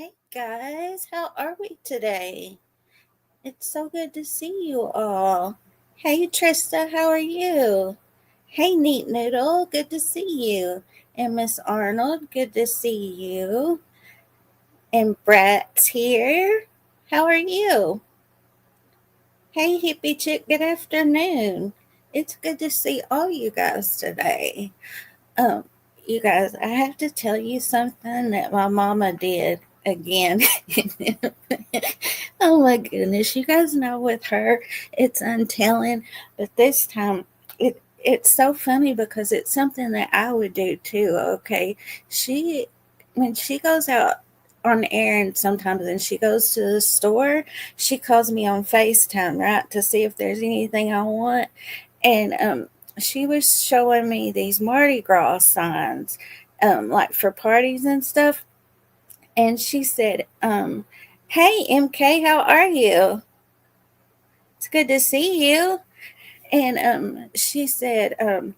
Hey guys, how are we today? It's so good to see you all. Hey Trista, how are you? Hey Neat Noodle, good to see you. And Miss Arnold, good to see you. And Brat's here. How are you? Hey Hippie Chick, good afternoon. It's good to see all you guys today. Um, you guys, I have to tell you something that my mama did again. Oh my goodness, you guys know with her, it's untelling, but this time it's so funny because it's something that I would do too. Okay, she when she goes out on errands sometimes and she goes to the store, she calls me on FaceTime, right, to see if there's anything I want. And she was showing me these Mardi Gras signs, like for parties and stuff. And she said, "Hey MK, how are you? It's good to see you." And she said,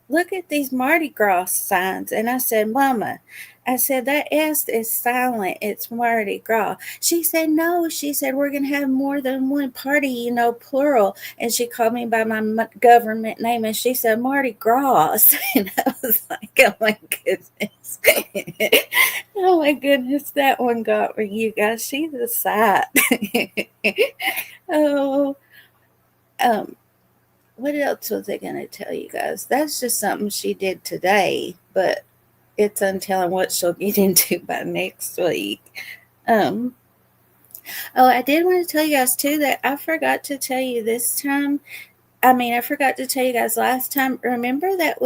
"Look at these Mardi Gras signs." And I said, "Mama," I said, "that S is silent. It's Mardi Gras." She said, "No." She said, "We're going to have more than one party, plural." And she called me by my government name and she said, "Mardi Gras." And I was like, oh my goodness. Oh my goodness, that one got me, you guys. She's a sight. Oh, um, what else was I going to tell you guys? That's just something she did today, but it's untelling what she'll get into by next week. Um, oh, I did want to tell you guys too that I forgot to tell you this time. I forgot to tell you guys last time. Remember that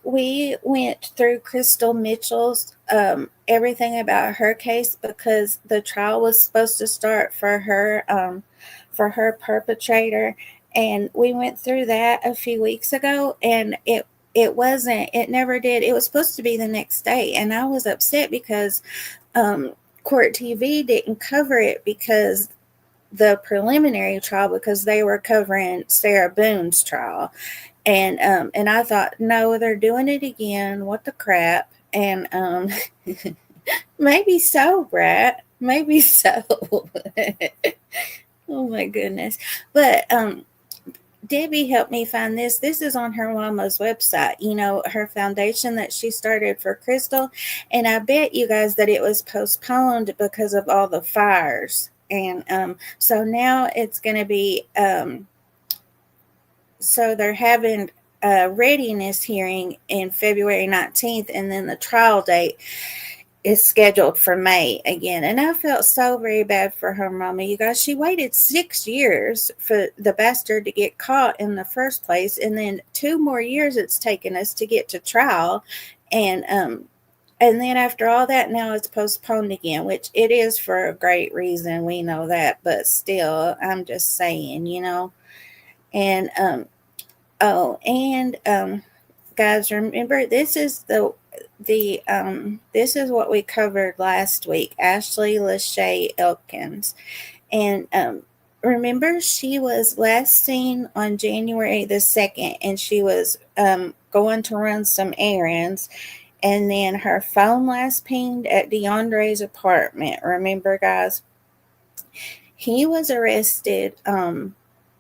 we went through Crystal Mitchell's everything about her case because the trial was supposed to start for her perpetrator, and we went through that a few weeks ago, and it never did. It was supposed to be the next day, and I was upset because Court TV didn't cover it because the preliminary trial because they were covering Sarah Boone's trial. And I thought, no, they're doing it again. What the crap? And maybe so, Brat. Maybe so. Oh my goodness. But Debbie helped me find this. This is on her mama's website, her foundation that she started for Crystal. And I bet you guys that it was postponed because of all the fires. And so now it's going to be, so they're having a readiness hearing in February 19th, and then the trial date is scheduled for May again. And I felt so very bad for her mama. You guys, she waited 6 years for the bastard to get caught in the first place, and then 2 more years it's taken us to get to trial. And then after all that, now it's postponed again, which it is for a great reason. We know that, but still, I'm just saying, And guys, remember this is this is what we covered last week. Ashley Lachey Elkins, and remember she was last seen on January the 2nd, and she was going to run some errands, and then her phone last pinged at DeAndre's apartment. Remember, guys, he was arrested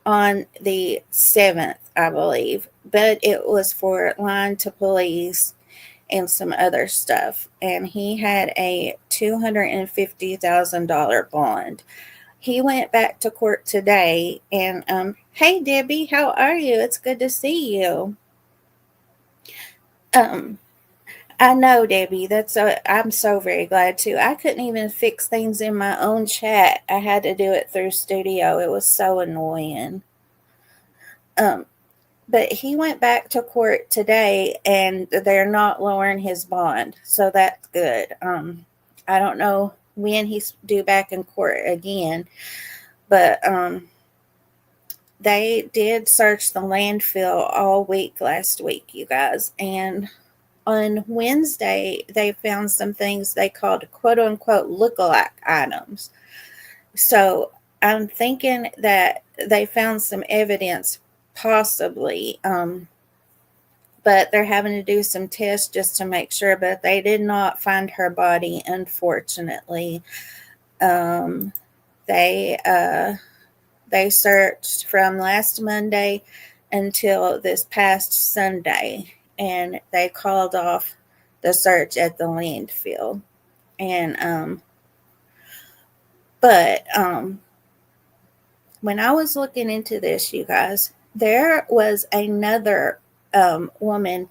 on the 7th, I believe, but it was for lying to police and some other stuff. And he had a $250,000 bond. He went back to court today, and hey Debbie, how are you? It's good to see you. Um, I know, Debbie. I'm so very glad too. I couldn't even fix things in my own chat. I had to do it through Studio. It was so annoying. Um, but he went back to court today, and they're not lowering his bond, so that's good. I don't know when he's due back in court again, but they did search the landfill all week last week, you guys, and on Wednesday, they found some things they called quote unquote lookalike items. So I'm thinking that they found some evidence, possibly, but they're having to do some tests just to make sure. But they did not find her body, unfortunately. Um, they searched from last Monday until this past Sunday, and they called off the search at the landfill. And but when I was looking into this, you guys, there was another woman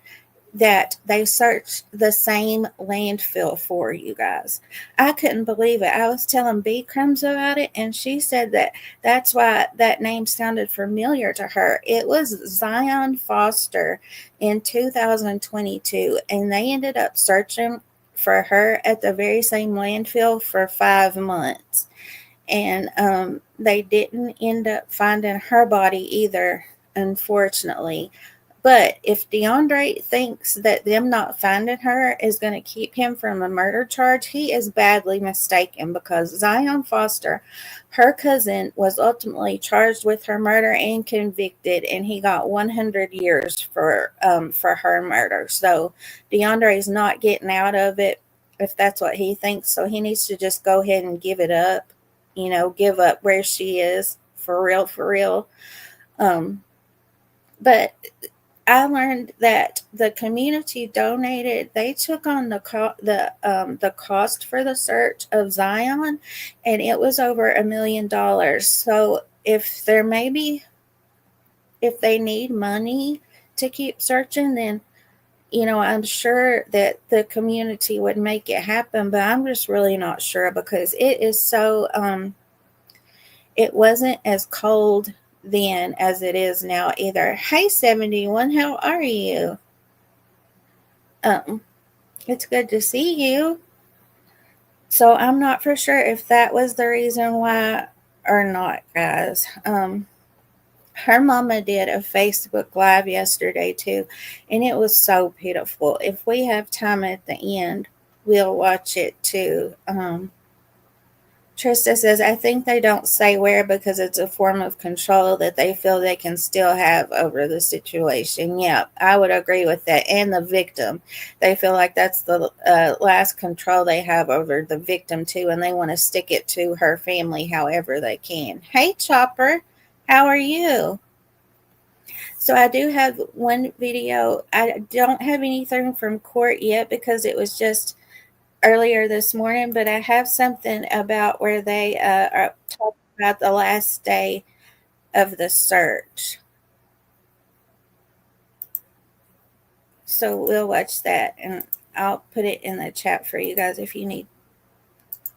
that they searched the same landfill for, you guys. I couldn't believe it. I was telling B Crumbs about it, and she said that that's why that name sounded familiar to her. It was Zion Foster in 2022, and they ended up searching for her at the very same landfill for 5 months. And they didn't end up finding her body either, unfortunately. But if DeAndre thinks that them not finding her is going to keep him from a murder charge, he is badly mistaken, because Zion Foster, her cousin, was ultimately charged with her murder and convicted, and he got 100 years for her murder. So DeAndre is not getting out of it if that's what he thinks. So he needs to just go ahead and give it up, give up where she is for real, for real. But I learned that the community donated. They took on the cost for the search of Zion, and it was over $1 million. So if they need money to keep searching, then I'm sure that the community would make it happen. But I'm just really not sure, because it is so. It wasn't as cold then as it is now either. Hey, 71, how are you? It's good to see you. So I'm not for sure if that was the reason why or not, guys. Her mama did a Facebook Live yesterday too, and it was so pitiful. If we have time at the end, we'll watch it too. Trista says, I think they don't say where because it's a form of control that they feel they can still have over the situation. Yeah, I would agree with that. And the victim. They feel like that's the last control they have over the victim, too, and they want to stick it to her family however they can. Hey, Chopper, how are you? So I do have one video. I don't have anything from court yet because it was just earlier this morning, but I have something about where they are talking about the last day of the search. So we'll watch that, and I'll put it in the chat for you guys if you need,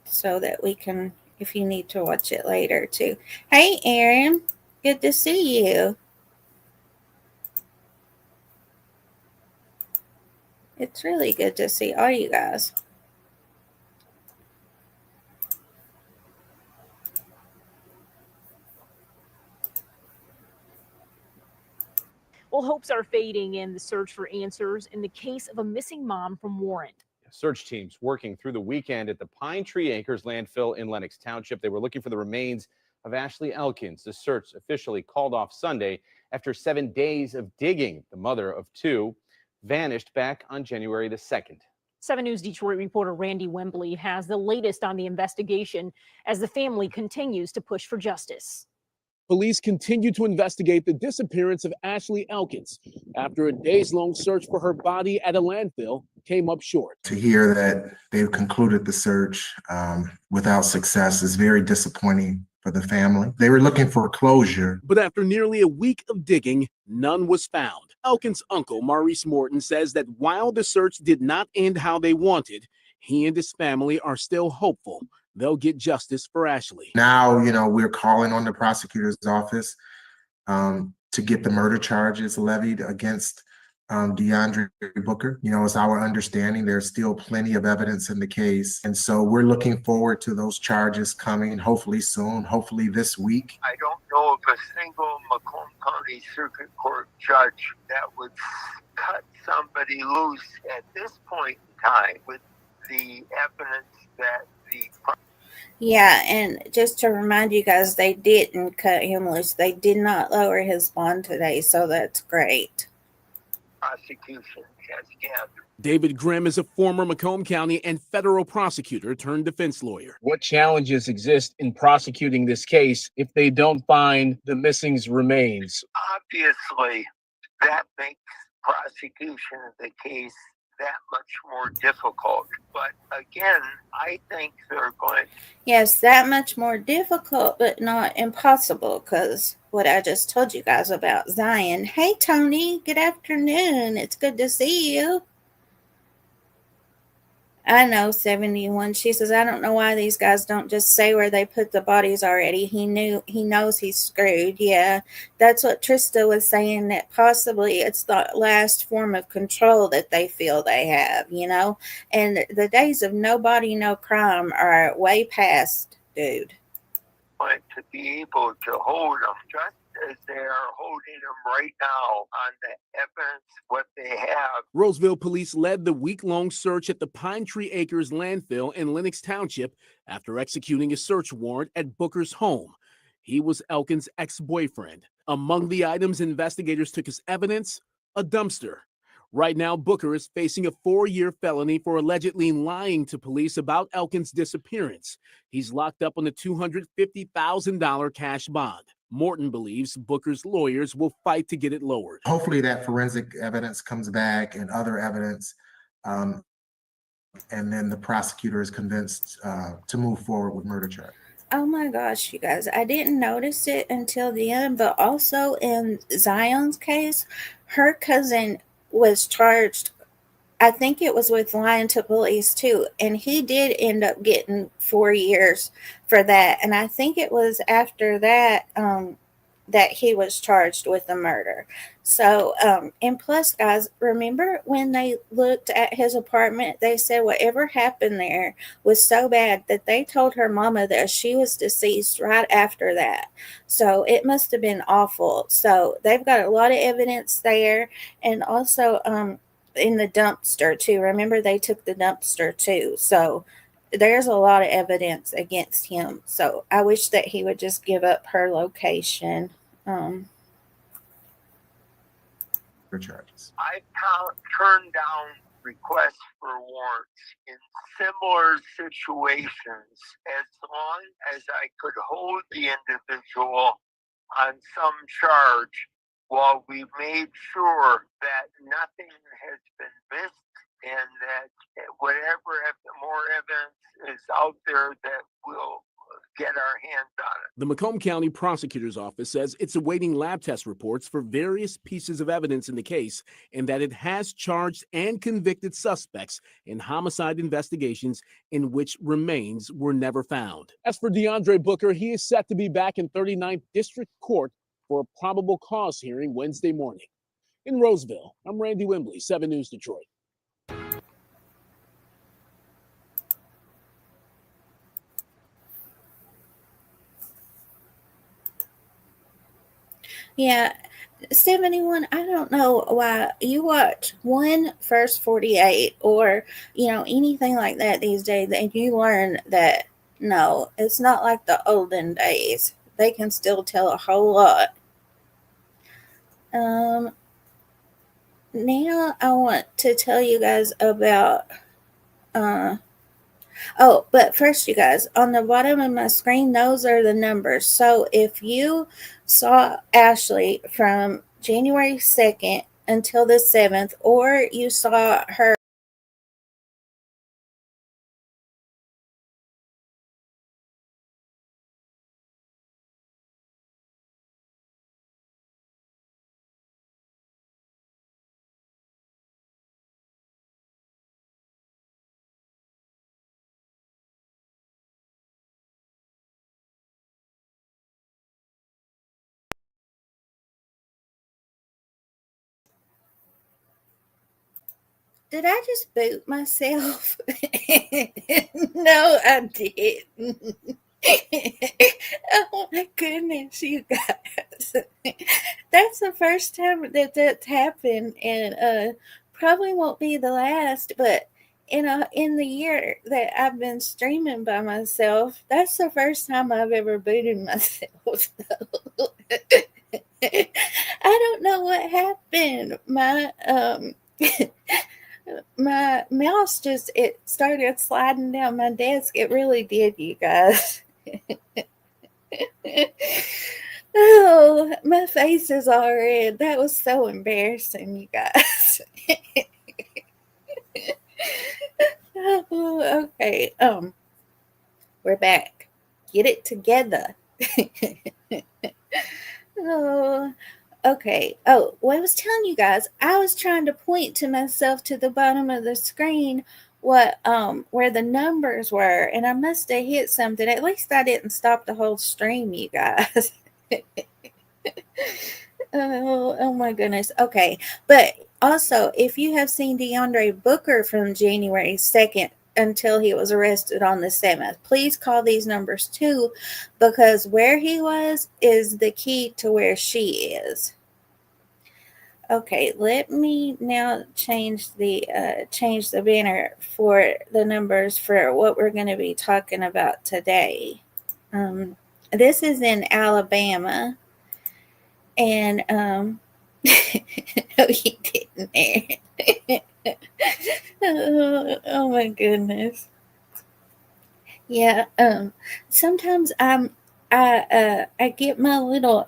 so that we can, if you need to watch it later too. Hey, Aaron, good to see you. It's really good to see all you guys. Well, hopes are fading in the search for answers in the case of a missing mom from Warren. Search teams working through the weekend at the Pine Tree Acres landfill in Lenox Township. They were looking for the remains of Ashley Elkins. The search officially called off Sunday after 7 days of digging. The mother of two vanished back on January the 2nd. 7 News Detroit reporter Randy Wembley has the latest on the investigation as the family continues to push for justice. Police continue to investigate the disappearance of Ashley Elkins after a days-long search for her body at a landfill came up short. To hear that they've concluded the search without success is very disappointing for the family. They were looking for closure. But after nearly a week of digging, none was found. Elkins' uncle, Maurice Morton, says that while the search did not end how they wanted, he and his family are still hopeful they'll get justice for Ashley. Now, we're calling on the prosecutor's office to get the murder charges levied against DeAndre Booker. It's our understanding there's still plenty of evidence in the case. And so we're looking forward to those charges coming, hopefully soon, hopefully this week. I don't know of a single Macomb County Circuit Court judge that would cut somebody loose at this point in time with the evidence that Yeah, and just to remind you guys, they didn't cut him loose. They did not lower his bond today, so that's great. prosecution has gathered. David Grimm is a former Macomb County and federal prosecutor turned defense lawyer. What challenges exist in prosecuting this case if they don't find the missing's remains? Obviously, that makes prosecution of the case that much more difficult. But again, I think they're going. Yes, that much more difficult, but not impossible, because what I just told you guys about Zion. Hey, Tony, good afternoon. It's good to see you. I know, 71. She says, I don't know why these guys don't just say where they put the bodies already. He knows he's screwed. Yeah, that's what Trista was saying, that possibly it's the last form of control that they feel they have, you know? And the days of no body, no crime are way past, dude. But to be able to hold them just as they are holding them right now on the evidence, what they have. Roseville police led the week-long search at the Pine Tree Acres landfill in Lenox Township after executing a search warrant at Booker's home. He was Elkins' ex-boyfriend. Among the items investigators took as evidence, a dumpster. Right now, Booker is facing a 4-year felony for allegedly lying to police about Elkins' disappearance. He's locked up on a $250,000 cash bond. Morton believes Booker's lawyers will fight to get it lowered. Hopefully that forensic evidence comes back and other evidence, and then the prosecutor is convinced to move forward with murder charge. Oh my gosh, you guys, I didn't notice it until the end, but also in Zion's case, her cousin was charged, I think it was with lying to police too, and he did end up getting 4 years for that, and I think it was after that that he was charged with the murder. So, and plus, guys, remember when they looked at his apartment, they said whatever happened there was so bad that they told her mama that she was deceased right after that. So it must have been awful. So they've got a lot of evidence there, and also in the dumpster too. Remember, they took the dumpster too. So there's a lot of evidence against him. So I wish that he would just give up her location. For charges. I've turned down requests for warrants in similar situations as long as I could hold the individual on some charge while we made sure that nothing has been missed and that whatever more evidence is out there that will get our hands on it. The Macomb County Prosecutor's Office says it's awaiting lab test reports for various pieces of evidence in the case and that it has charged and convicted suspects in homicide investigations in which remains were never found. As for DeAndre Booker, he is set to be back in 39th District Court for a probable cause hearing Wednesday morning. In Roseville, I'm Randy Wembley, 7 News Detroit. Yeah, 71, I don't know why you watch one First 48 or, anything like that these days, and you learn that, no, it's not like the olden days. They can still tell a whole lot. Now I want to tell you guys about, but first, you guys, on the bottom of my screen, those are the numbers. So if you saw Ashley from January 2nd until the 7th, or you saw her Did I just boot myself? No, I didn't. Oh my goodness, you guys. That's the first time that that's happened, and probably won't be the last, but in the year that I've been streaming by myself, that's the first time I've ever booted myself. I don't know what happened. My mouse just it started sliding down my desk. It really did, you guys. Oh, my face is all red. That was so embarrassing, you guys. Oh, okay. We're back. Get it together. Oh, okay. Oh, well, I was telling you guys, I was trying to point to myself to the bottom of the screen what where the numbers were, and I must have hit something. At least I didn't stop the whole stream, you guys. Oh my goodness. Okay. But also, if you have seen DeAndre Booker from January 2nd until he was arrested on the 7th, please call these numbers too, because where he was is the key to where she is. Okay, let me now change the banner for the numbers for what we're going to be talking about today. This is in Alabama. And no, he didn't there. Oh my goodness. Yeah, sometimes I get my little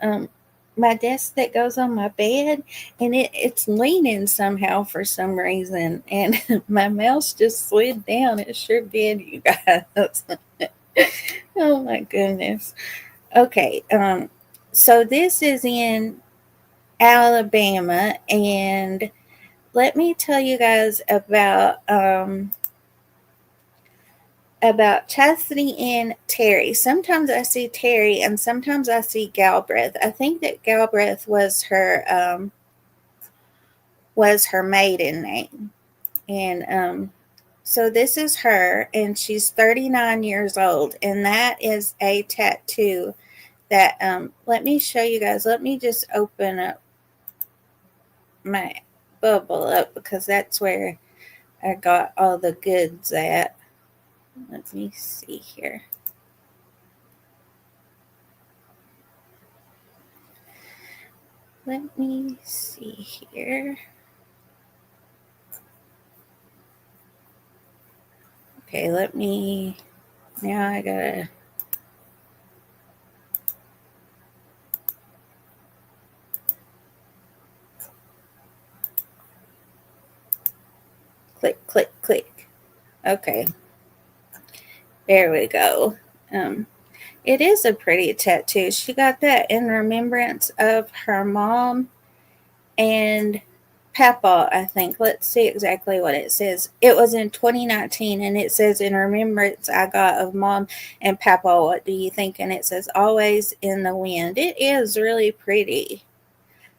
my desk that goes on my bed, and it's leaning somehow for some reason, and my mouse just slid down. It sure did, you guys. Oh my goodness. Okay, so this is in Alabama, and let me tell you guys about Chastity Ann Terry. Sometimes I see Terry, and sometimes I see Galbraith. I think that Galbraith was her maiden name, and so this is her, and she's 39 years old, and that is a tattoo that let me show you guys. Let me just open up my bubble up, because that's where I got all the goods at. Let me see here. Let me see here. Okay, now I gotta click, click, click. Okay, there we go. It is a pretty tattoo. She got that in remembrance of her mom and Papa, I think. Let's see exactly what it says. It was in 2019, and it says, in remembrance I got of Mom and Papa, what do you think? And it says, always in the wind. It is really pretty.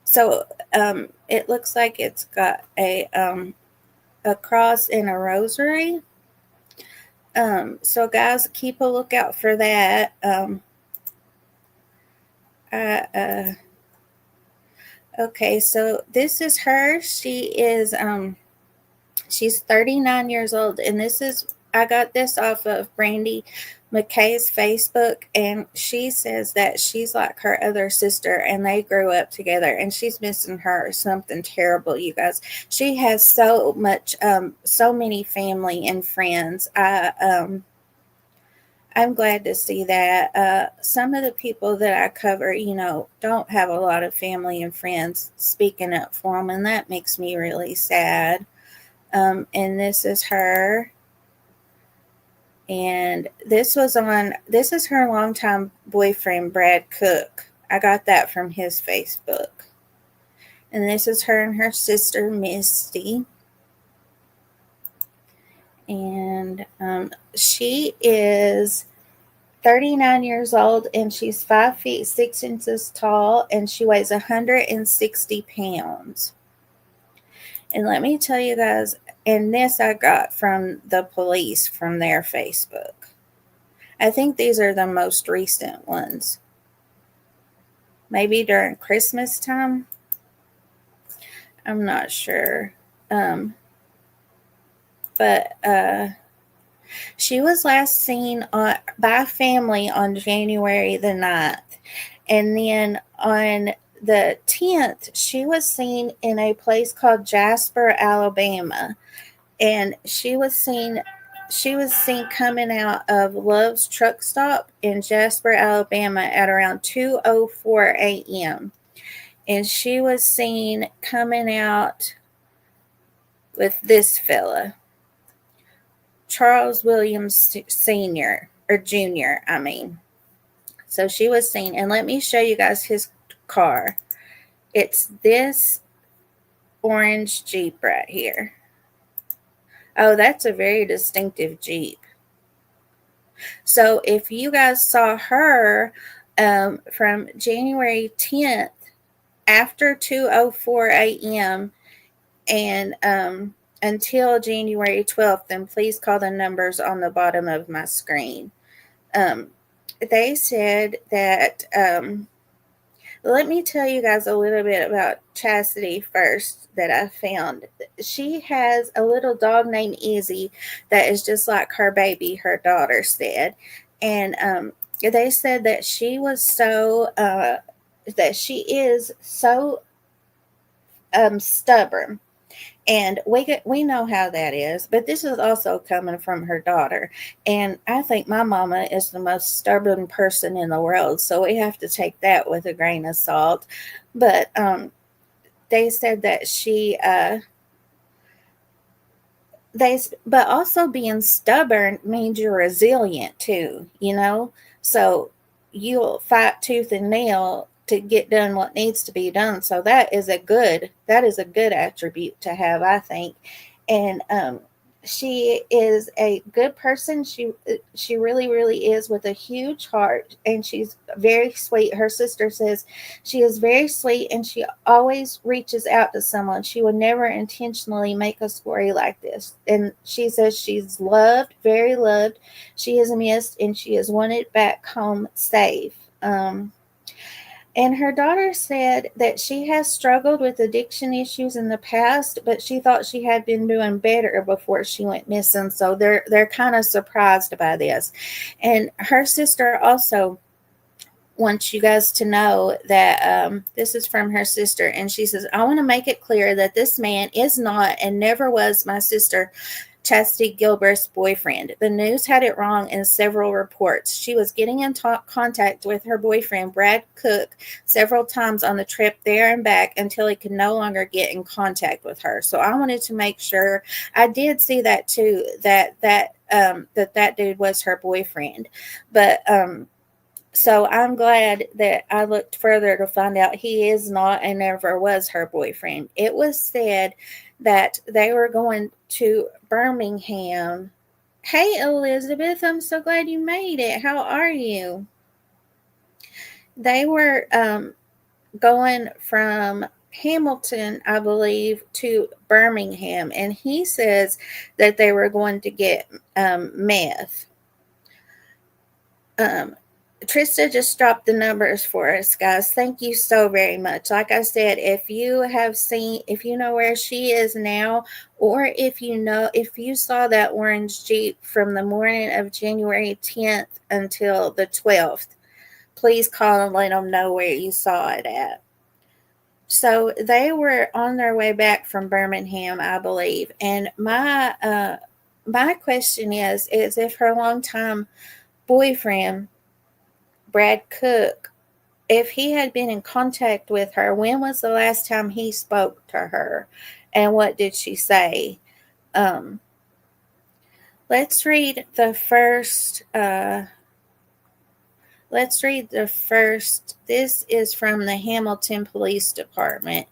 So it looks like it's got a cross and a rosary. So guys, keep a lookout for that. Okay, so this is her. She's 39 years old, and I got this off of Brandy McKay's Facebook, and she says that she's like her other sister, and they grew up together, and she's missing her something terrible, you guys. She has so many family and friends. I'm glad to see that. Some of the people that I cover, don't have a lot of family and friends speaking up for them, and that makes me really sad. And this is her. And this is her longtime boyfriend, Brad Cook. I got that from his Facebook. And this is her and her sister, Misty. And she is 39 years old, and she's 5 feet 6 inches tall, and she weighs 160 pounds. And let me tell you guys, and this I got from the police from their Facebook. I think these are the most recent ones. Maybe during Christmas time. I'm not sure. But she was last seen by family on January the 9th. And then on the 10th, she was seen in a place called Jasper, Alabama, and she was seen coming out of Love's truck stop in Jasper, Alabama at around 2:04 a.m. And she was seen coming out with this fella, Charles Williams Sr. or Jr., I mean. So she was seen, and let me show you guys his car. It's this orange Jeep right here. Oh, that's a very distinctive Jeep. So if you guys saw her from January 10th after 2:04 a.m. and until January 12th, then please call the numbers on the bottom of my screen. They said that, let me tell you guys a little bit about Chastity first that I found. She has a little dog named Izzy that is just like her baby, her daughter said. And they said that she was so, that she is so stubborn. And we know how that is, but this is also coming from her daughter. And I think my mama is the most stubborn person in the world, so we have to take that with a grain of salt. But they said that but also being stubborn means you're resilient too, you know? So you'll fight tooth and nail to get done what needs to be done. So that is a good attribute to have, I think. And she is a good person. She really, really is, with a huge heart, and she's very sweet. Her sister says she is very sweet, and she always reaches out to someone. She would never intentionally make a story like this. And she says she's loved, very loved. She is missed, and she is wanted back home safe. And her daughter said that she has struggled with addiction issues in the past, but she thought she had been doing better before she went missing. So they're kind of surprised by this. And her sister also wants you guys to know that this is from her sister. And she says, I want to make it clear that this man is not and never was my sister Chastity Gilbert's boyfriend. The news had it wrong in several reports. She was getting in contact with her boyfriend, Brad Cook, several times on the trip there and back until he could no longer get in contact with her. So I wanted to make sure. I did see that too, that dude was her boyfriend. But so I'm glad that I looked further to find out he is not and never was her boyfriend. It was said that they were going to Birmingham. Hey, Elizabeth, I'm so glad you made it. How are you? They were going from Hamilton, I believe, to Birmingham, and he says that they were going to get meth. Trista just dropped the numbers for us, guys. Thank you so very much. Like I said, if you know where she is now, or if you saw that orange Jeep from the morning of January 10th until the 12th, please call and let them know where you saw it at. So they were on their way back from Birmingham, I believe. And my question is if her longtime boyfriend, Brad Cook, if he had been in contact with her, when was the last time he spoke to her, and what did she say? Let's read the first. This is from the Hamilton Police Department.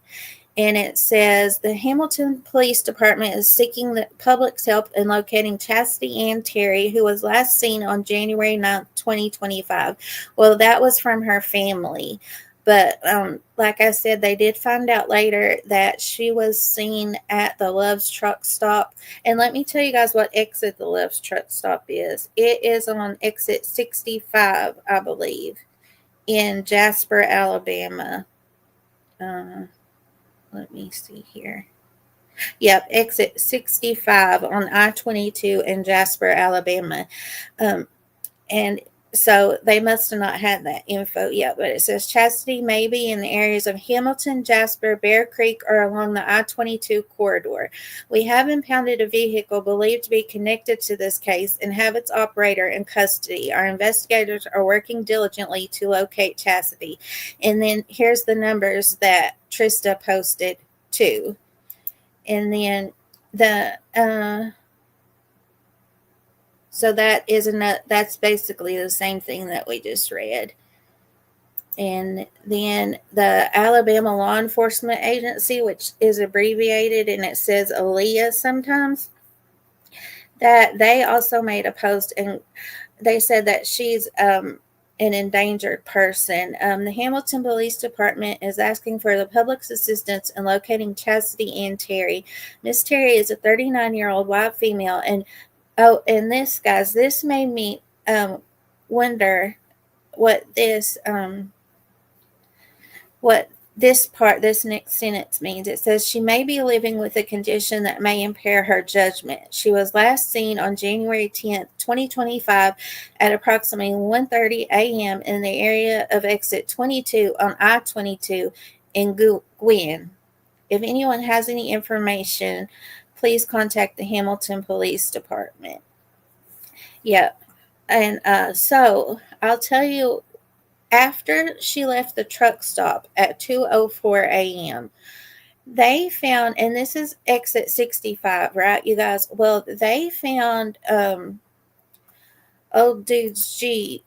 And it says, the Hamilton Police Department is seeking the public's help in locating Chastity Ann Terry, who was last seen on January 9th, 2025. Well, that was from her family. But like I said, they did find out later that she was seen at the Love's truck stop. And let me tell you guys what exit the Love's truck stop is. It is on exit 65, I believe, in Jasper, Alabama. Let me see here. Yep, exit 65 on I-22 in Jasper, Alabama. And So they must have not had that info yet, but it says Chastity may be in the areas of Hamilton, Jasper, Bear Creek, or along the I-22 corridor. We have impounded a vehicle believed to be connected to this case and have its operator in custody. Our investigators are working diligently to locate Chastity. And then here's the numbers that Trista posted too. And then so that's basically the same thing that we just read. And then the Alabama Law Enforcement Agency, which is abbreviated and it says ALEA sometimes, that they also made a post and they said that she's an endangered person. The Hamilton Police Department is asking for the public's assistance in locating Chastity Ann Terry. Miss Terry is a 39-year-old white female, and this, guys, this made me wonder what this next sentence means. It says she may be living with a condition that may impair her judgment. She was last seen on January 10th, 2025 at approximately 1:30 a.m. in the area of exit 22 on I-22 in Gwynn. If anyone has any information, please contact the Hamilton Police Department. Yep. And so I'll tell you, after she left the truck stop at 2:04 a.m., they found, and this is exit 65, right, you guys? Well, they found old dude's Jeep.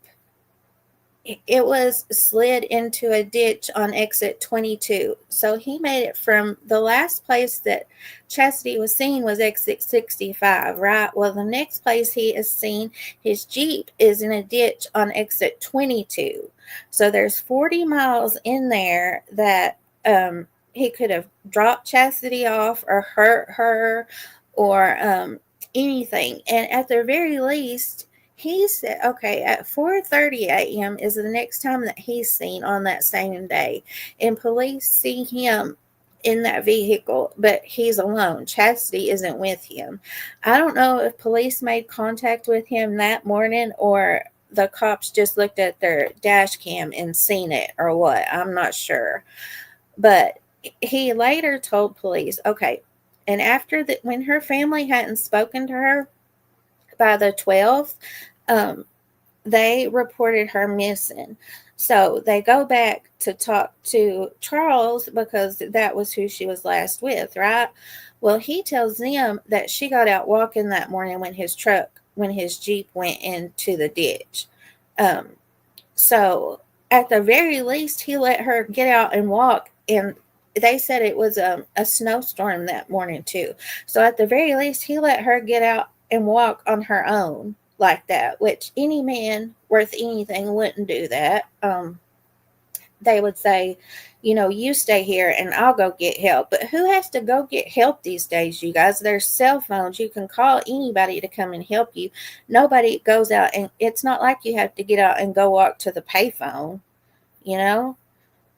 It was slid into a ditch on exit 22. So he made it from the last place that Chastity was seen was exit 65, right? Well, the next place he is seen, his Jeep is in a ditch on exit 22. So there's 40 miles in there that he could have dropped Chastity off or hurt her or anything. And at the very least, he said, okay, at 4:30 a.m. is the next time that he's seen on that same day. And police see him in that vehicle, but he's alone. Chastity isn't with him. I don't know if police made contact with him that morning or the cops just looked at their dash cam and seen it or what. I'm not sure. But he later told police, okay, and after that, when her family hadn't spoken to her by the 12th, they reported her missing. So they go back to talk to Charles because that was who she was last with, right? Well, he tells them that she got out walking that morning when his Jeep went into the ditch. So at the very least, he let her get out and walk, and they said it was a snowstorm that morning too. So at the very least, he let her get out and walk on her own like that, which any man worth anything wouldn't do that. They would say, you stay here and I'll go get help. But who has to go get help these days, you guys? There's cell phones. You can call anybody to come and help you. Nobody goes out, and it's not like you have to get out and go walk to the payphone,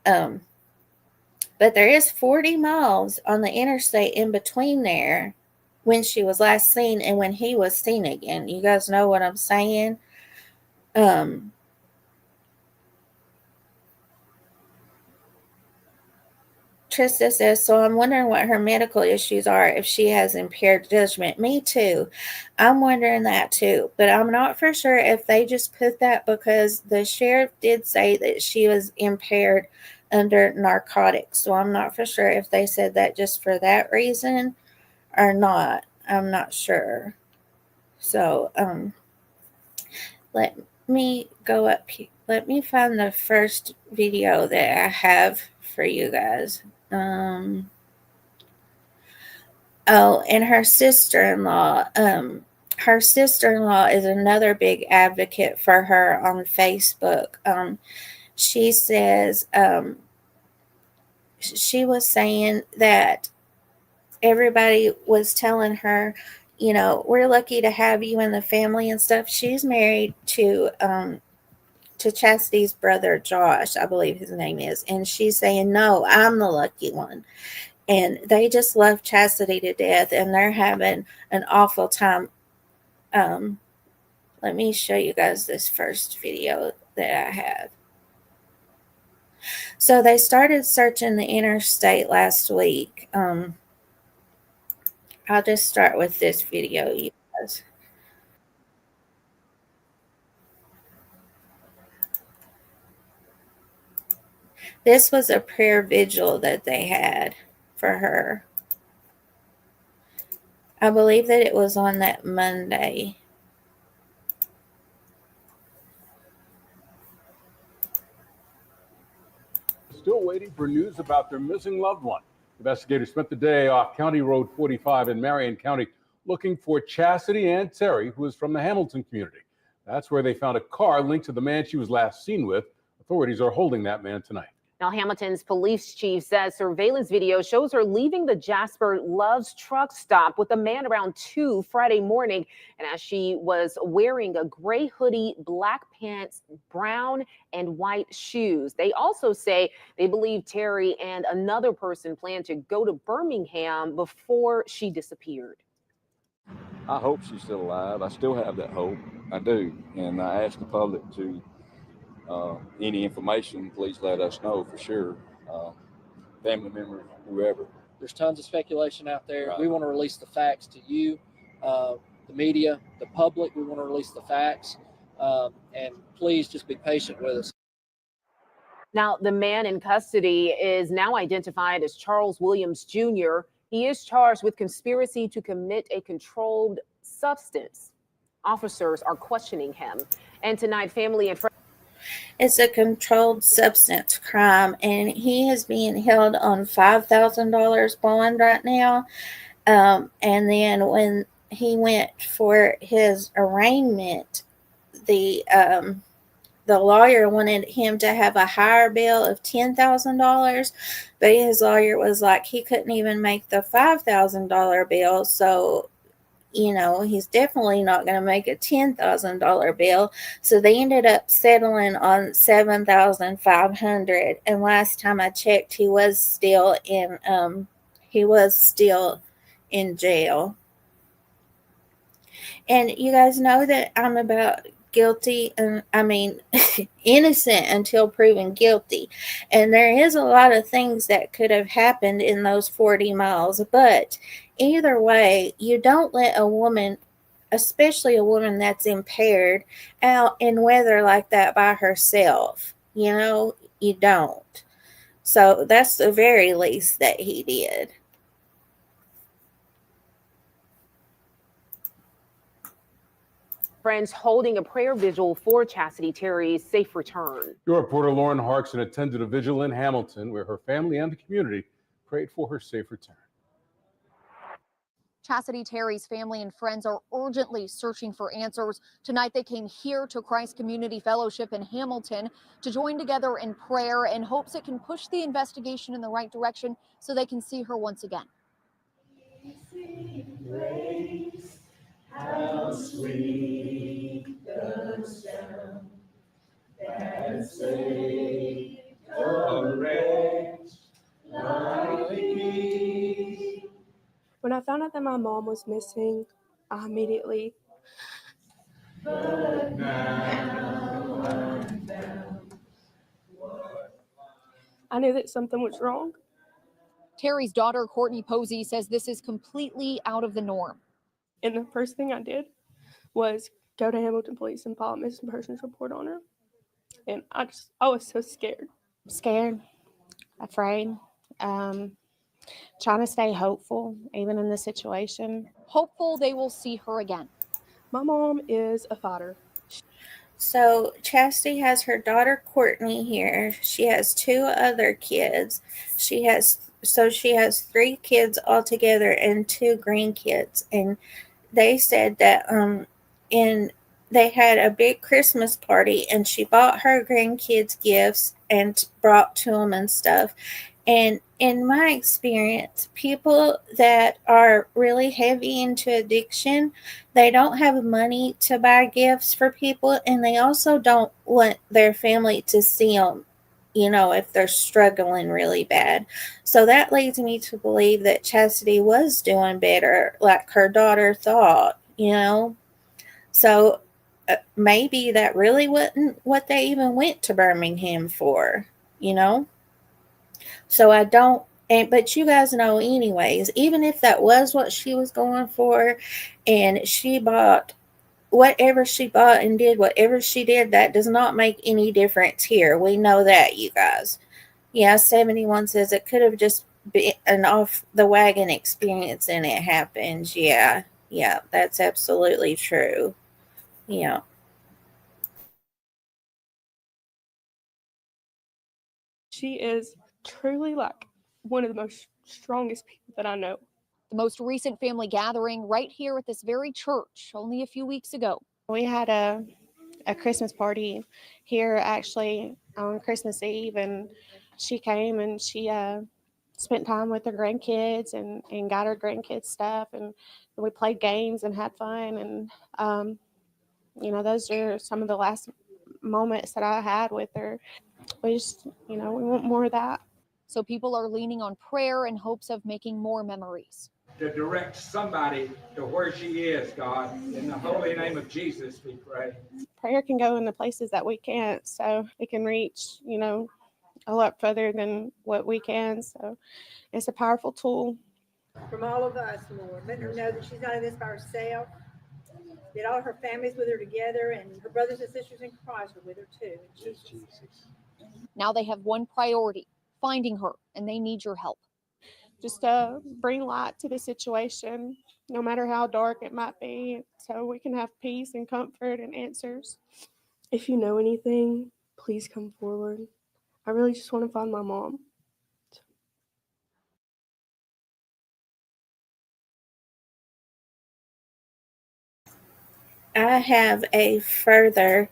But there is 40 miles on the interstate in between there when she was last seen and when he was seen again. You guys know what I'm saying? Trista says, so I'm wondering what her medical issues are if she has impaired judgment. Me too. I'm wondering that too. But I'm not for sure if they just put that because the sheriff did say that she was impaired under narcotics. So I'm not for sure if they said that just for that reason or not. I'm not sure. So let me go up here. Let me find the first video that I have for you guys. And her sister-in-law. Her sister-in-law is another big advocate for her on Facebook. She says she was saying that everybody was telling her, we're lucky to have you in the family and stuff. She's married to Chastity's brother, Josh, I believe his name is. And she's saying, no, I'm the lucky one. And they just love Chastity to death. And they're having an awful time Let me show you guys this first video that I have. So they started searching the interstate last week. I'll just start with this video, you guys. This was a prayer vigil that they had for her. I believe that it was on that Monday. Still waiting for news about their missing loved one. Investigators spent the day off County Road 45 in Marion County looking for Chastity Ann Terry, who is from the Hamilton community. That's where they found a car linked to the man she was last seen with. Authorities are holding that man tonight. Now, Hamilton's police chief says surveillance video shows her leaving the Jasper Loves truck stop with a man around 2 Friday morning. And as she was wearing a gray hoodie, black pants, brown and white shoes. They also say they believe Terry and another person planned to go to Birmingham before she disappeared. I hope she's still alive. I still have that hope. I do. And I ask the public to any information, please let us know for sure. Family members, whoever. There's tons of speculation out there. Right. We want to release the facts to you, the media, the public. We want to release the facts. And please just be patient with us. Now, the man in custody is now identified as Charles Williams Jr. He is charged with conspiracy to commit a controlled substance. Officers are questioning him. And tonight, family and friends. It's a controlled substance crime, and he is being held on $5,000 bond right now. And then when he went for his arraignment, the lawyer wanted him to have a higher bail of $10,000, but his lawyer was like, he couldn't even make the $5,000 bail, so you know, he's definitely not going to make a $10,000 bill. So they ended up settling on $7,500. And last time I checked, he was still in jail. And you guys know that I'm about guilty, and innocent until proven guilty. And there is a lot of things that could have happened in those 40 miles, but either way, you don't let a woman, especially a woman that's impaired, out in weather like that by herself. You know, you don't. So that's the very least that he did. Friends holding a prayer vigil for Chassidy Terry's safe return. Your reporter Lauren Harkson attended a vigil in Hamilton where her family and the community prayed for her safe return. Chassidy Terry's family and friends are urgently searching for answers. Tonight, they came here to Christ Community Fellowship in Hamilton to join together in prayer in hopes it can push the investigation in the right direction so they can see her once again. How sweet the sound that saved a wretch like me. When I found out that my mom was missing, I immediately. But now I'm found. I knew that something was wrong. Terry's daughter, Courtney Posey, says this is completely out of the norm. And the first thing I did was go to Hamilton Police and file a missing persons report on her. And I was so scared. Scared, afraid, trying to stay hopeful, even in this situation. Hopeful they will see her again. My mom is a fighter. So Chastity has her daughter Courtney here. She has 2 other kids. She has 3 kids altogether and 2 grandkids. And they said that they had a big Christmas party, and she bought her grandkids gifts and brought to them and stuff. And in my experience, people that are really heavy into addiction, they don't have money to buy gifts for people, and they also don't want their family to see them, you know, if they're struggling really bad. So that leads me to believe that Chastity was doing better, like her daughter thought, you know. So maybe that really wasn't what they even went to Birmingham for, you know? So I don't, but you guys know, anyways, even if that was what she was going for and she bought whatever she bought and did whatever she did, that does not make any difference here. We know that, you guys. Yeah, 71 says it could have just been an off the wagon experience and it happens. Yeah, that's absolutely true. Yeah. She is truly like one of the most strongest people that I know. The most recent family gathering right here at this very church only a few weeks ago. We had a Christmas party here actually on Christmas Eve, and she came and she spent time with her grandkids and got her grandkids stuff, and we played games and had fun, and you know, those are some of the last moments that I had with her. We just, you know, we want more of that. So people are leaning on prayer in hopes of making more memories. To direct somebody to where she is, God. In the holy name of Jesus, we pray. Prayer can go in the places that we can't, so it can reach, you know, a lot further than what we can. So it's a powerful tool. From all of us, Lord, letting her know that she's not in this by herself, that all her family's with her together, and her brothers and sisters in Christ are with her too. In Jesus. Now they have one priority, finding her, and they need your help. Just bring light to the situation, no matter how dark it might be, so we can have peace and comfort and answers. If you know anything, please come forward. I really just want to find my mom. I have a further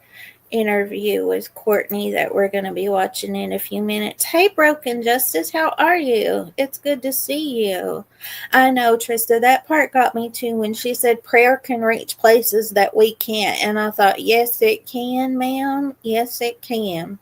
interview with Courtney that we're going to be watching in a few minutes. Hey, Broken Justice, how are you? It's good to see you. I know, Trista, that part got me too when she said prayer can reach places that we can't. And I thought, yes, it can, ma'am. Yes, it can.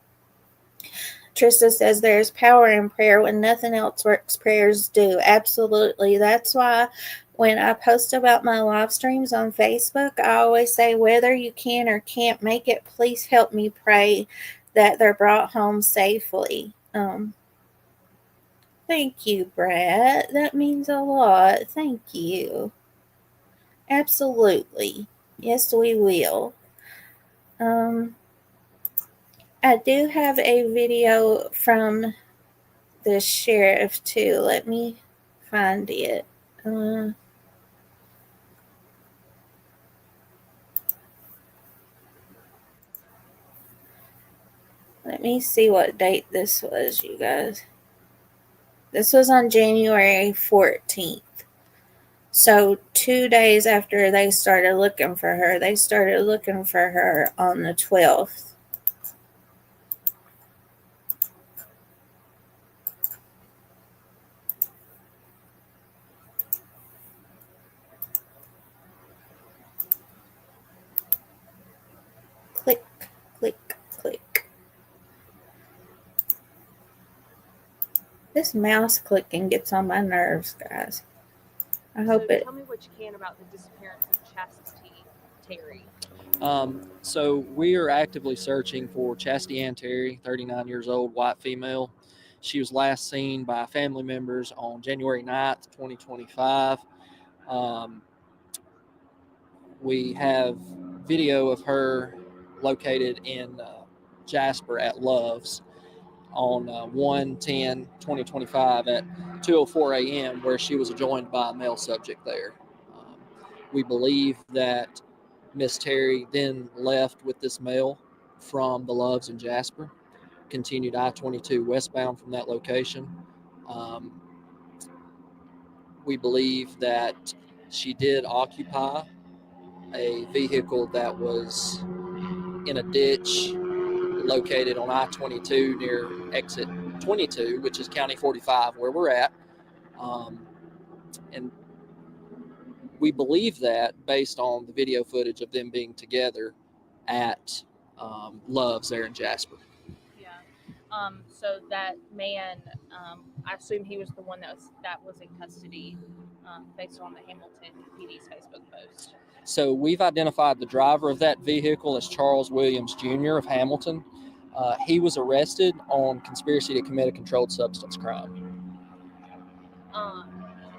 Trista says there's power in prayer when nothing else works, prayers do. Absolutely. That's why when I post about my live streams on Facebook, I always say whether you can or can't make it, please help me pray that they're brought home safely. Thank you, Brad. That means a lot. Thank you. Absolutely. Yes, we will. I do have a video from the sheriff too. Let me find it. Let me see what date this was, you guys. This was on January 14th. So 2 days after they started looking for her, they started looking for her on the 12th. Click, click, click. This mouse clicking gets on my nerves, guys. I hope it. Tell me what you can about the disappearance of Chastity Terry. So we are actively searching for Chastity Ann Terry, 39 years old, white female. She was last seen by family members on January 9th, 2025. We have video of her located in Jasper at Love's on 1/10/2025 at 2:04 a.m. where she was joined by a male subject there. We believe that Miss Terry then left with this male from the Loves in Jasper, continued I-22 westbound from that location. We believe that she did occupy a vehicle that was in a ditch located on I-22 near exit 22, which is County 45, where we're at. And we believe that based on the video footage of them being together at Love's there in Jasper. Yeah. So that man, I assume he was the one that was in custody, based on the Hamilton PD's Facebook post. So we've identified the driver of that vehicle as Charles Williams Jr. of Hamilton. He was arrested on conspiracy to commit a controlled substance crime.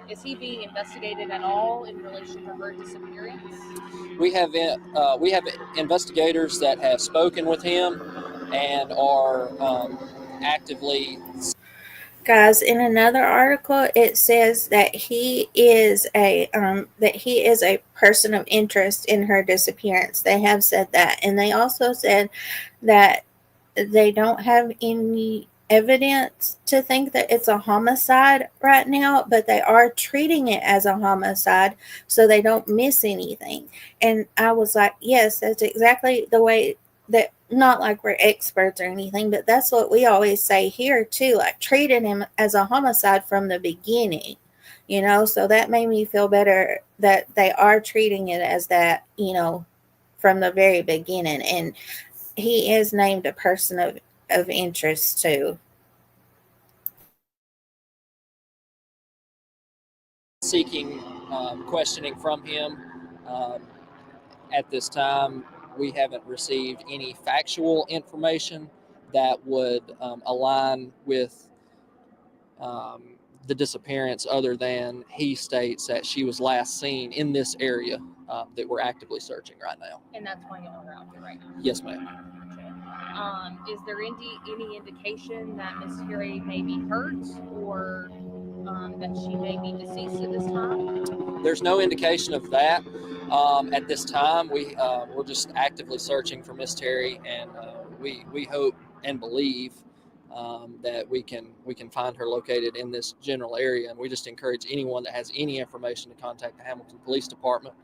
Is he being investigated at all in relation to her disappearance? We have investigators that have spoken with him and are actively. Guys, in another article, it says that he is a person of interest in her disappearance. They have said that, and they also said that they don't have any evidence to think that it's a homicide right now, but they are treating it as a homicide so they don't miss anything. And I was like, yes, that's exactly the way that, not like we're experts or anything, but that's what we always say here too, like treating him as a homicide from the beginning, so that made me feel better that they are treating it as that, from the very beginning. And he is named a person of interest too. Seeking questioning from him. At this time, we haven't received any factual information that would align with the disappearance, other than he states that she was last seen in this area that we're actively searching right now. And that's why y'all are out here right now? Yes, ma'am. Is there any indication that Miss Terry may be hurt, or that she may be deceased at this time? There's no indication of that at this time. We're just actively searching for Miss Terry, and we hope and believe that we can find her located in this general area. And we just encourage anyone that has any information to contact the Hamilton Police Department.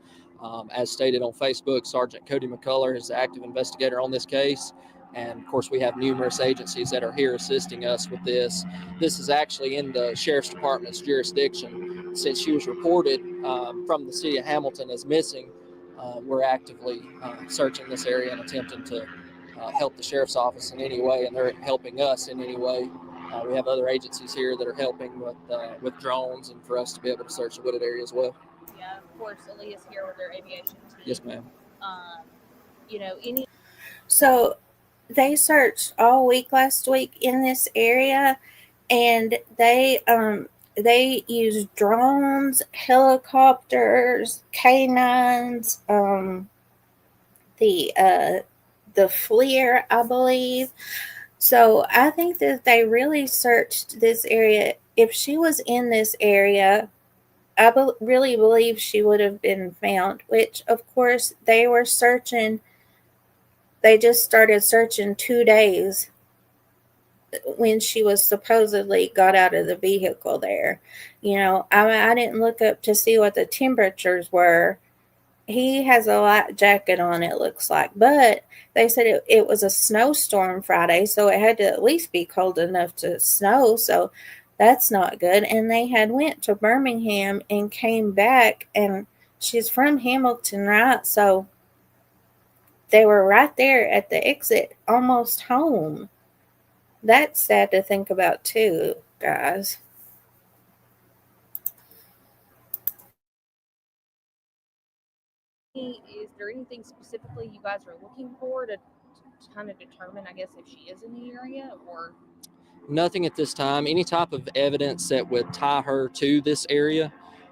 As stated on Facebook, Sergeant Cody McCullar is the active investigator on this case. And of course, we have numerous agencies that are here assisting us with this. This is actually in the Sheriff's Department's jurisdiction. Since she was reported from the city of Hamilton as missing, we're actively searching this area and attempting to help the Sheriff's Office in any way, and they're helping us in any way. We have other agencies here that are helping with drones, and for us to be able to search the wooded area as well. Yeah, of course, Aaliyah's here with their aviation team. Yes, ma'am. So they searched all week last week in this area, and they used drones, helicopters, canines, the FLIR, I believe. So I think that they really searched this area. If she was in this area, I really believe she would have been found, which of course they were searching. They just started searching 2 days when she was supposedly got out of the vehicle there. I didn't look up to see what the temperatures were. He has a light jacket on, it looks like, but they said it was a snowstorm Friday, so it had to at least be cold enough to snow, so that's not good. And they had went to Birmingham and came back, and she's from Hamilton, right? So they were right there at the exit, almost home. That's sad to think about too, guys. Is there anything specifically you guys are looking for to kind of determine, I guess, if she is in the area, or? Nothing at this time. Any type of evidence that would tie her to this area.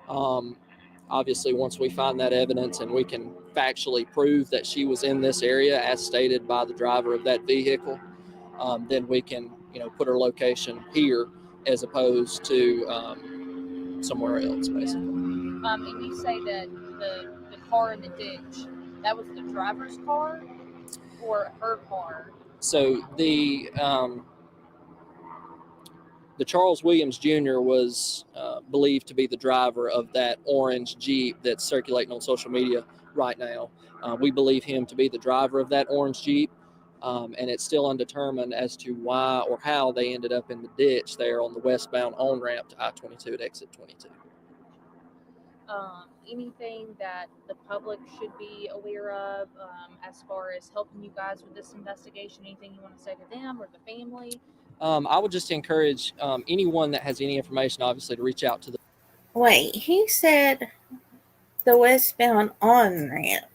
Obviously, once we find that evidence and we can factually prove that she was in this area as stated by the driver of that vehicle, then we can, put her location here as opposed to somewhere else, basically. And you say that the car in the ditch, that was the driver's car or her car? So the Charles Williams Jr. was believed to be the driver of that orange Jeep that's circulating on social media right now. We believe him to be the driver of that orange Jeep, and it's still undetermined as to why or how they ended up in the ditch there on the westbound on-ramp to I-22 at exit 22. Anything that the public should be aware of as far as helping you guys with this investigation? Anything you want to say to them or the family? I would just encourage anyone that has any information, obviously, to reach out to the. Wait, he said the westbound on ramp.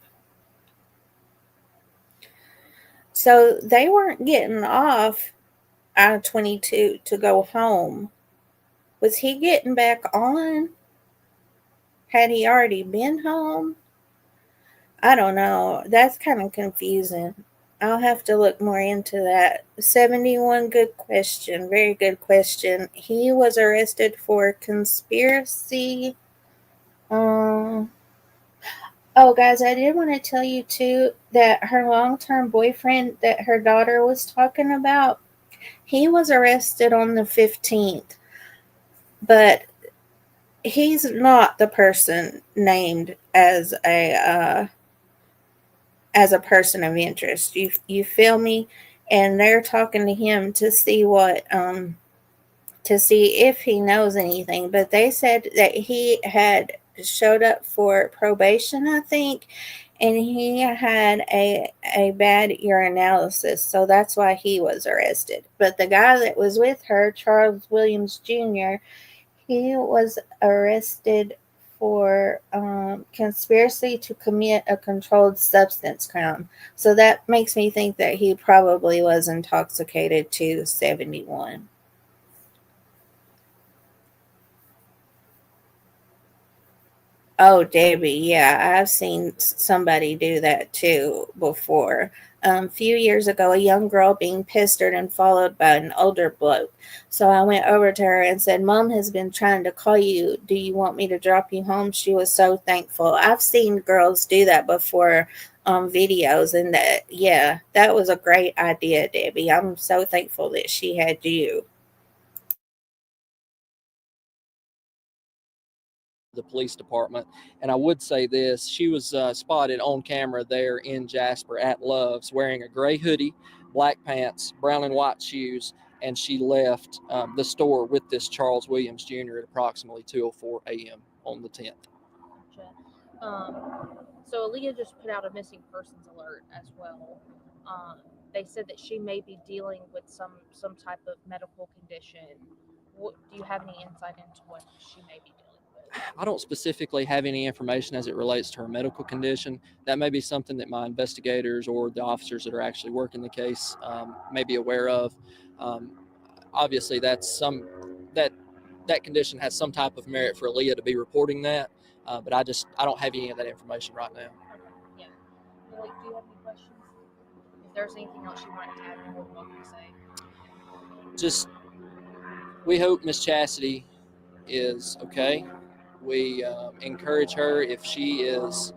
So they weren't getting off I-22 to go home. Was he getting back on? Had he already been home? I don't know. That's kind of confusing. I'll have to look more into that. 71, good question. Very good question. He was arrested for conspiracy. Oh, guys, I did want to tell you, too, that her long-term boyfriend that her daughter was talking about, he was arrested on the 15th. But he's not the person named as a person of interest. You feel me? And they're talking to him to see to see if he knows anything. But they said that he had showed up for probation, I think, and he had a bad urinalysis, so that's why he was arrested. But the guy that was with her, Charles Williams Jr., he was arrested for conspiracy to commit a controlled substance crime. So that makes me think that he probably was intoxicated too, 71. Oh, Debbie, yeah, I've seen somebody do that too before. A few years ago, a young girl being pestered and followed by an older bloke. So I went over to her and said, Mom has been trying to call you. Do you want me to drop you home? She was so thankful. I've seen girls do that before on videos, and yeah, that was a great idea, Debbie. I'm so thankful that she had you. The police department. And I would say this, she was spotted on camera there in Jasper at Love's wearing a gray hoodie, black pants, brown and white shoes, and she left the store with this Charles Williams Jr. at approximately 2:04 a.m. on the 10th. So Aaliyah just put out a missing persons alert as well. They said that she may be dealing with some type of medical condition. Do you have any insight into what she may be dealing with? I don't specifically have any information as it relates to her medical condition. That may be something that my investigators or the officers that are actually working the case may be aware of. Obviously, that condition has some type of merit for Aaliyah to be reporting that, but I don't have any of that information right now. Yeah. Like, do you have any questions? If there's anything else you want to add, you're more than welcome to say. Just, we hope Miss Chastity is okay. We encourage her if she is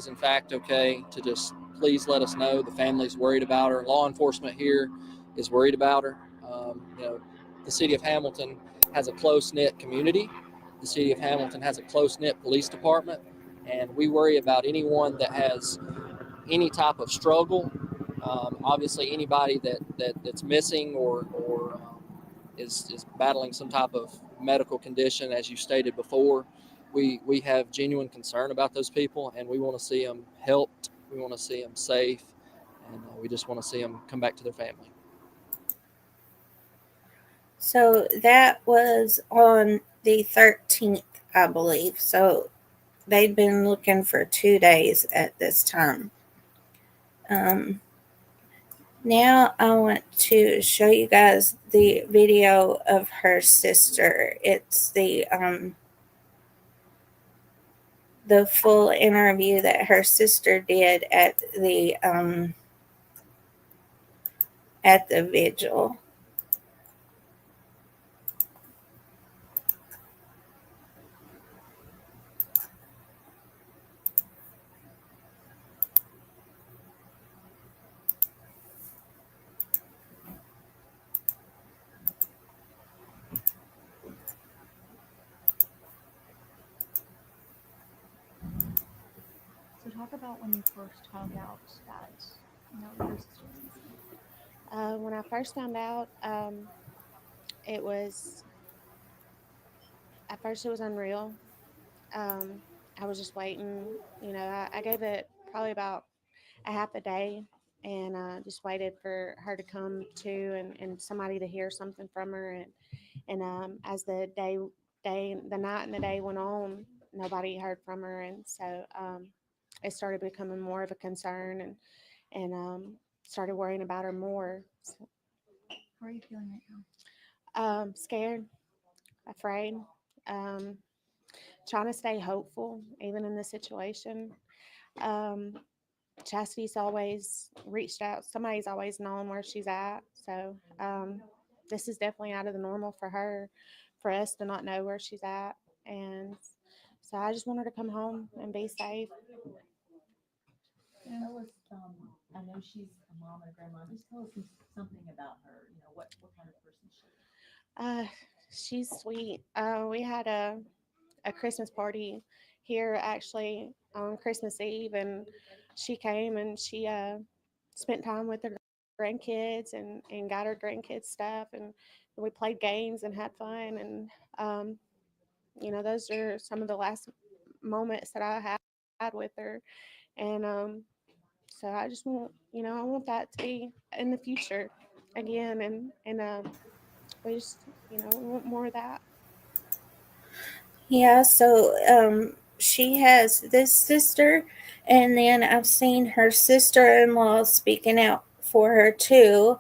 in fact okay, to just please let us know. The family's worried about her. Law enforcement here is worried about her. The city of Hamilton has a close-knit community. The city of Hamilton has a close-knit police department, and we worry about anyone that has any type of struggle. Obviously, anybody that's missing or is battling some type of medical condition, as you stated before, we have genuine concern about those people, and we want to see them helped. We want to see them safe, and we just want to see them come back to their family. So that was on the 13th, I believe. So they'd been looking for 2 days at this time. Now I want to show you guys the video of her sister. It's the full interview that her sister did at the vigil. So talk about when you first found out that, your sister was missing. When I first found out, it was, at first it was unreal. I was just waiting. I gave it probably about a half a day, and just waited for her to come to, and somebody to hear something from her. And as the day the night and the day went on, nobody heard from her, and so it started becoming more of a concern, and started worrying about her more. So, How are you feeling right now? scared, afraid, um, trying to stay hopeful even in this situation. Um, Chastity's always reached out. Somebody's always known where she's at. So this is definitely out of the normal for her, for us to not know where she's at. And so I just want her to come home and be safe. Tell us, I know she's a mom and a grandma. Just tell us something about her. You know, what kind of person she is. She's sweet. We had a Christmas party here actually on Christmas Eve, and she came and she spent time with her grandkids and got her grandkids stuff, and we played games and had fun, and those are some of the last moments that I had with her, and so I just want I want that to be in the future again, and we just we want more of that. Yeah, so she has this sister, and then I've seen her sister-in-law speaking out for her too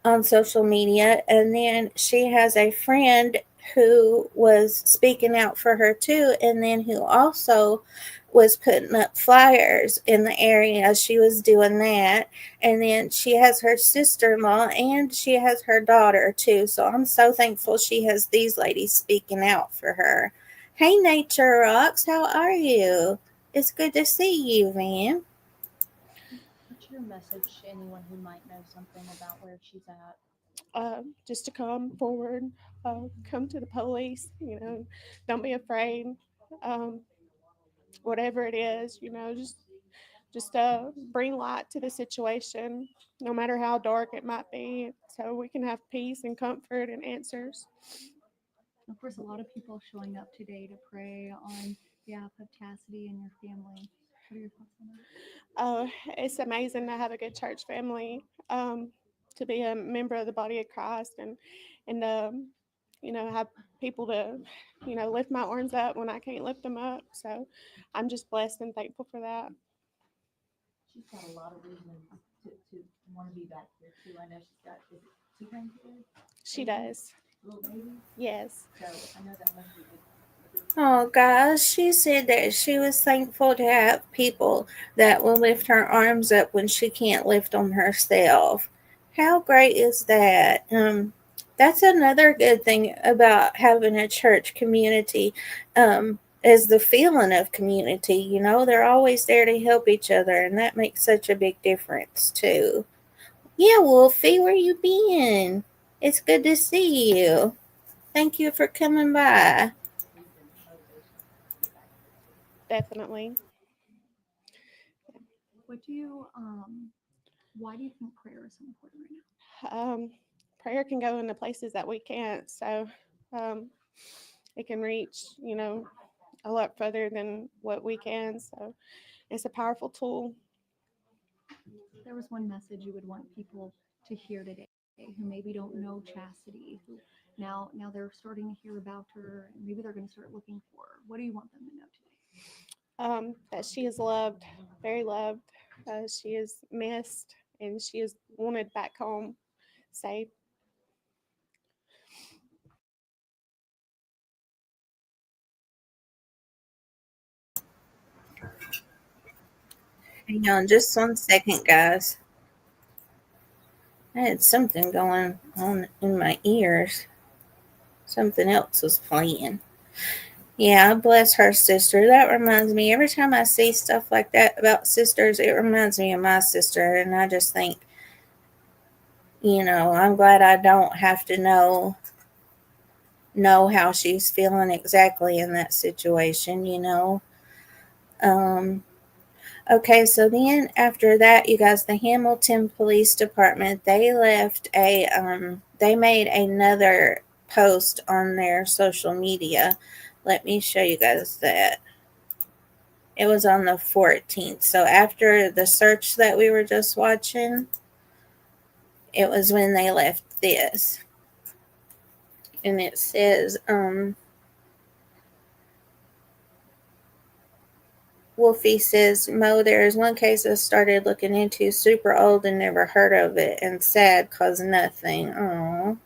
on social media, and then she has a friend who was speaking out for her too, and then who also was putting up flyers in the area. She was doing that, and then she has her sister-in-law and she has her daughter too. So I'm so thankful she has these ladies speaking out for her. Hey, Nature Rocks, how are you? It's good to see you, man. What's your message to anyone who might know something about where she's at? Just to come forward, come to the police, don't be afraid. Um, Whatever it is, just bring light to the situation, no matter how dark it might be, so we can have peace and comfort and answers. Of course, a lot of people showing up today to pray on behalf of Chastity and your family. What are your thoughts on that? It's amazing to have a good church family, to be a member of the body of Christ, and have people to, lift my arms up when I can't lift them up. So I'm just blessed and thankful for that. She's got a lot of reasons to want to be back here too. I know she's got, is it 2 grandkids? She does. Little baby? Yes. So I know that must be good. Oh, guys, she said that she was thankful to have people that will lift her arms up when she can't lift them herself. How great is that? That's another good thing about having a church community, is the feeling of community. They're always there to help each other, and that makes such a big difference, too. Yeah, Wolfie, where you been? It's good to see you. Thank you for coming by. Definitely. Why do you think prayer is so important right now? Prayer can go into places that we can't, so it can reach, a lot further than what we can. So it's a powerful tool. There was one message you would want people to hear today who maybe don't know Chastity, who now they're starting to hear about her, and maybe they're going to start looking for her. What do you want them to know today? That she is loved, very loved. She is missed, and she is wanted back home, safe. Hang on just 1 second, guys. I had something going on in my ears. Something else was playing. Yeah, bless her sister. That reminds me, every time I see stuff like that about sisters, it reminds me of my sister. And I just think, I'm glad I don't have to know how she's feeling exactly in that situation. Okay, so then after that, you guys, the Hamilton Police Department, they made another post on their social media. Let me show you guys that. It was on the 14th. So after the search that we were just watching, it was when they left this. And it says, Wolfie says, Mo, there is one case I started looking into, super old and never heard of it, and sad cause nothing. Oh,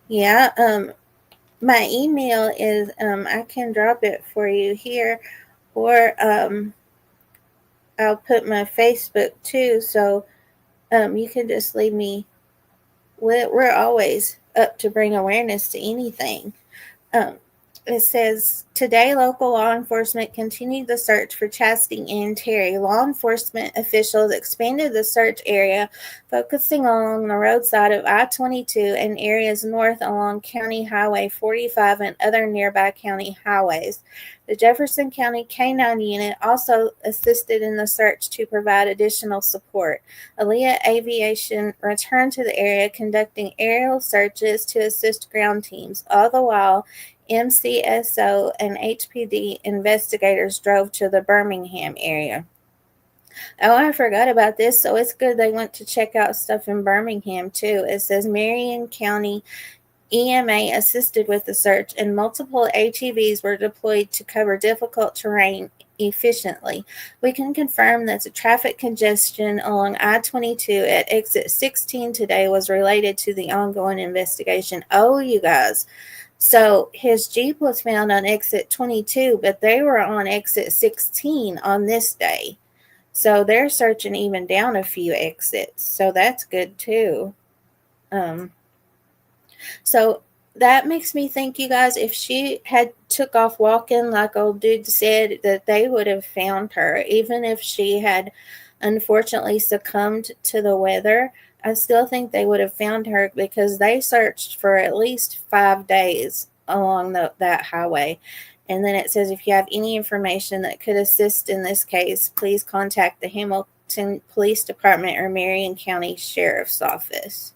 yeah. My email is I can drop it for you here, or I'll put my Facebook too, so you can just leave me. We're always up to bring awareness to anything. Um, it says, today local law enforcement continued the search for Chastity Ann Terry. Law enforcement officials expanded the search area, focusing along the roadside of I-22 and areas north along County Highway 45 and other nearby county highways. The Jefferson County K-9 unit also assisted in the search to provide additional support. Aaliyah Aviation returned to the area, conducting aerial searches to assist ground teams. All the while, MCSO and HPD investigators drove to the Birmingham area. Oh, I forgot about this, so it's good they went to check out stuff in Birmingham too. It says Marion County EMA assisted with the search, and multiple ATVs were deployed to cover difficult terrain efficiently. We can confirm that the traffic congestion along I-22 at exit 16 today was related to the ongoing investigation. Oh, you guys. So his Jeep was found on exit 22, but they were on exit 16 on this day. So they're searching even down a few exits. So that's good too. So that makes me think, you guys, if she had took off walking like old dude said, that they would have found her. Even if she had unfortunately succumbed to the weather, I still think they would have found her, because they searched for at least 5 days along that highway. And then it says, if you have any information that could assist in this case, please contact the Hamilton Police Department or Marion County Sheriff's Office.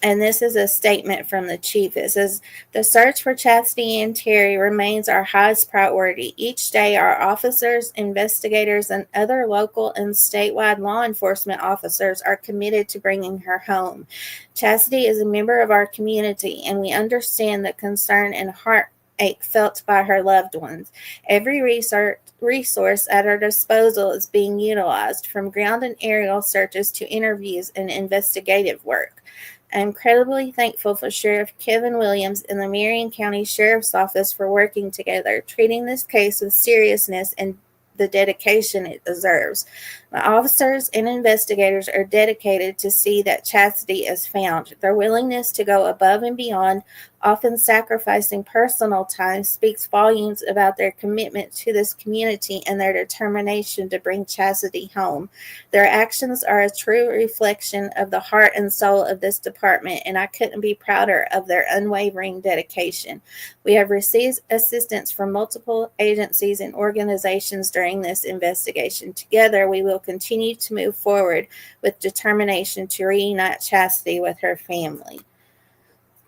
And this is a statement from the chief. It says, the search for Chastity Ann Terry remains our highest priority. Each day, our officers, investigators, and other local and statewide law enforcement officers are committed to bringing her home. Chastity is a member of our community, and we understand the concern and heartache felt by her loved ones. Every resource at our disposal is being utilized, from ground and aerial searches to interviews and investigative work. I'm incredibly thankful for Sheriff Kevin Williams and the Marion County Sheriff's Office for working together, treating this case with seriousness and the dedication it deserves. My officers and investigators are dedicated to see that Chastity is found. Their willingness to go above and beyond, often sacrificing personal time, speaks volumes about their commitment to this community and their determination to bring Chastity home. Their actions are a true reflection of the heart and soul of this department, and I couldn't be prouder of their unwavering dedication. We have received assistance from multiple agencies and organizations during this investigation. Together, we will continue to move forward with determination to reunite Chastity with her family.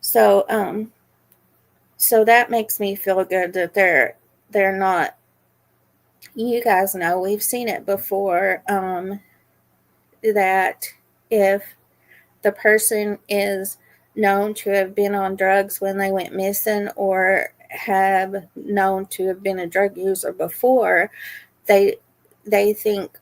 So that makes me feel good that they're not. You guys know, we've seen it before, that if the person is known to have been on drugs when they went missing, or have known to have been a drug user before, they think,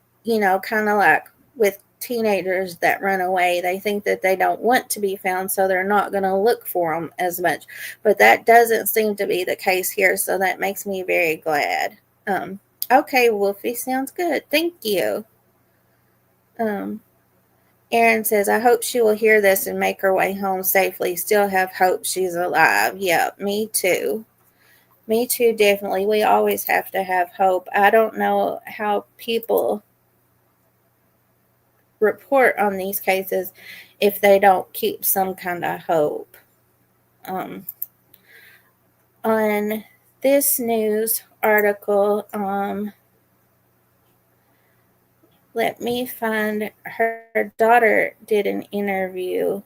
kind of like with teenagers that run away, they think that they don't want to be found, so they're not going to look for them as much. But that doesn't seem to be the case here, so that makes me very glad. Okay, Wolfie, sounds good. Thank you. Aaron says, I hope she will hear this and make her way home safely. Still have hope she's alive. Yeah, me too. Me too, definitely. We always have to have hope. I don't know how people report on these cases if they don't keep some kind of hope. On this news article, let me find, her daughter did an interview.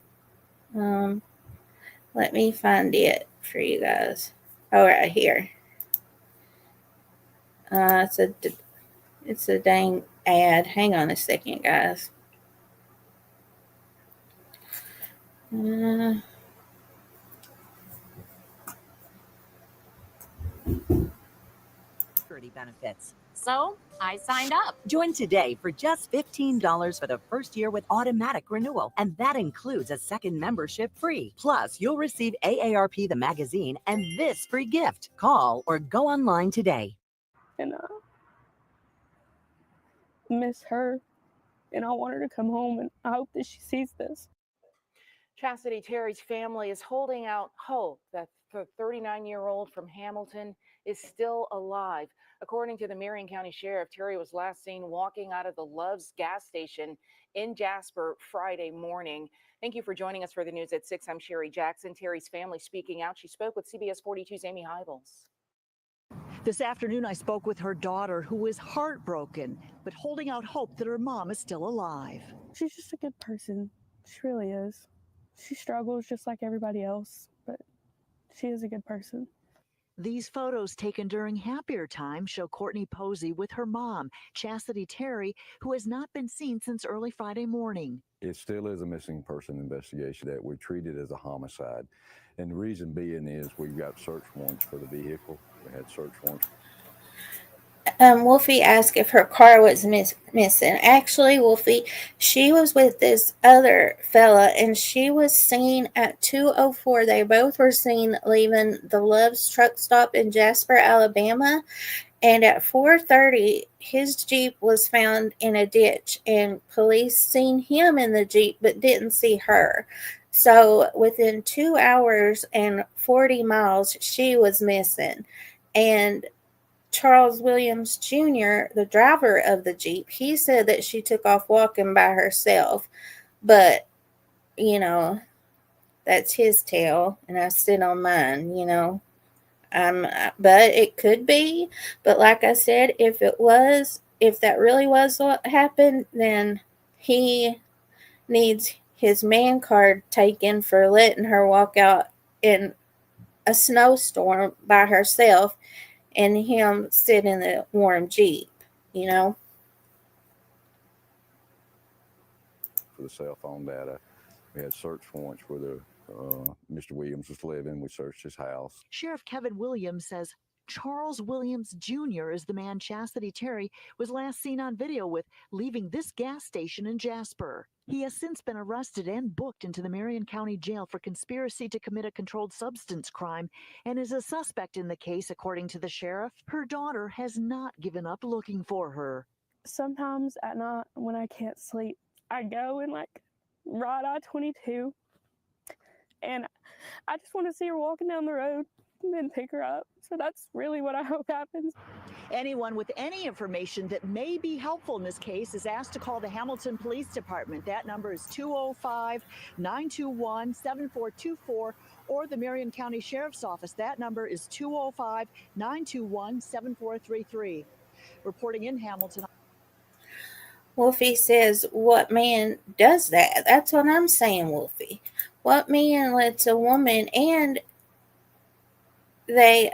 Let me find it for you guys. Oh, right here. It's a dang ad. Hang on a second, guys. security benefits. So I signed up. Join today for just $15 for the first year with automatic renewal, and that includes a second membership free. Plus, you'll receive AARP the magazine and this free gift. Call or go online today. And miss her, and I want her to come home, and I hope that she sees this. Chassidy Terry's family is holding out hope that the 39-year-old from Hamilton is still alive. According to the Marion County Sheriff, Terry was last seen walking out of the Love's gas station in Jasper Friday morning. Thank you for joining us for the news at 6. I'm Sherry Jackson. Terry's family speaking out. She spoke with CBS 42's Amy Hybels. This afternoon, I spoke with her daughter, who is heartbroken, but holding out hope that her mom is still alive. She's just a good person. She really is. She struggles just like everybody else, but she is a good person. These photos taken during happier times show Courtney Posey with her mom, Chastity Terry, who has not been seen since early Friday morning. It still is a missing person investigation that we treated as a homicide. And the reason being is we've got search warrants for the vehicle. We had search warrants. Wolfie asked if her car was missing. Actually, Wolfie, she was with this other fella, and she was seen at 2:04. They both were seen leaving the Love's truck stop in Jasper, Alabama. And at 4:30, his Jeep was found in a ditch, and police seen him in the Jeep but didn't see her. So within 2 hours and 40 miles, she was missing. And Charles Williams Jr., the driver of the Jeep, he said that she took off walking by herself. But, you know, that's his tale, and I sit on mine, you know. But it could be. But like I said, if that really was what happened, then he needs his man card taken for letting her walk out in a snowstorm by herself and him sit in the warm Jeep, you know. For the cell phone data, we had search warrants where Mr. Williams was living. We searched his house. Sheriff Kevin Williams says Charles Williams Jr. is the man Chastity Terry was last seen on video with leaving this gas station in Jasper. He has since been arrested and booked into the Marion County Jail for conspiracy to commit a controlled substance crime and is a suspect in the case, according to the sheriff. Her daughter has not given up looking for her. Sometimes at night when I can't sleep, I go and ride I-22, and I just want to see her walking down the road and then pick her up. So that's really what I hope happens. Anyone with any information that may be helpful in this case is asked to call the Hamilton Police Department. That number is 205-921-7424, or the Marion County Sheriff's Office. That number is 205-921-7433. Reporting in Hamilton. Wolfie says, what man does that? That's what I'm saying, Wolfie. What man lets a woman, and they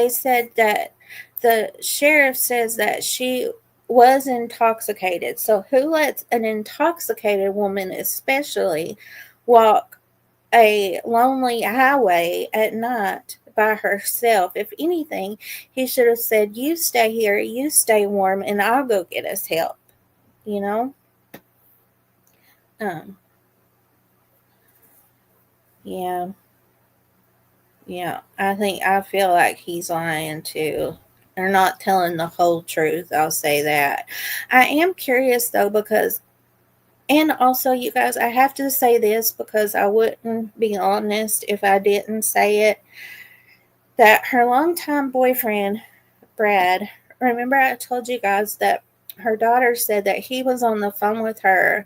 said that the sheriff says that she was intoxicated. So who lets an intoxicated woman especially walk a lonely highway at night by herself? If anything, he should have said, you stay here, you stay warm, and I'll go get us help, you know? Yeah, I feel like he's lying too. Or not telling the whole truth, I'll say that. I am curious though, because, and also you guys, I have to say this because I wouldn't be honest if I didn't say it, that her longtime boyfriend, Brad, remember I told you guys that her daughter said that he was on the phone with her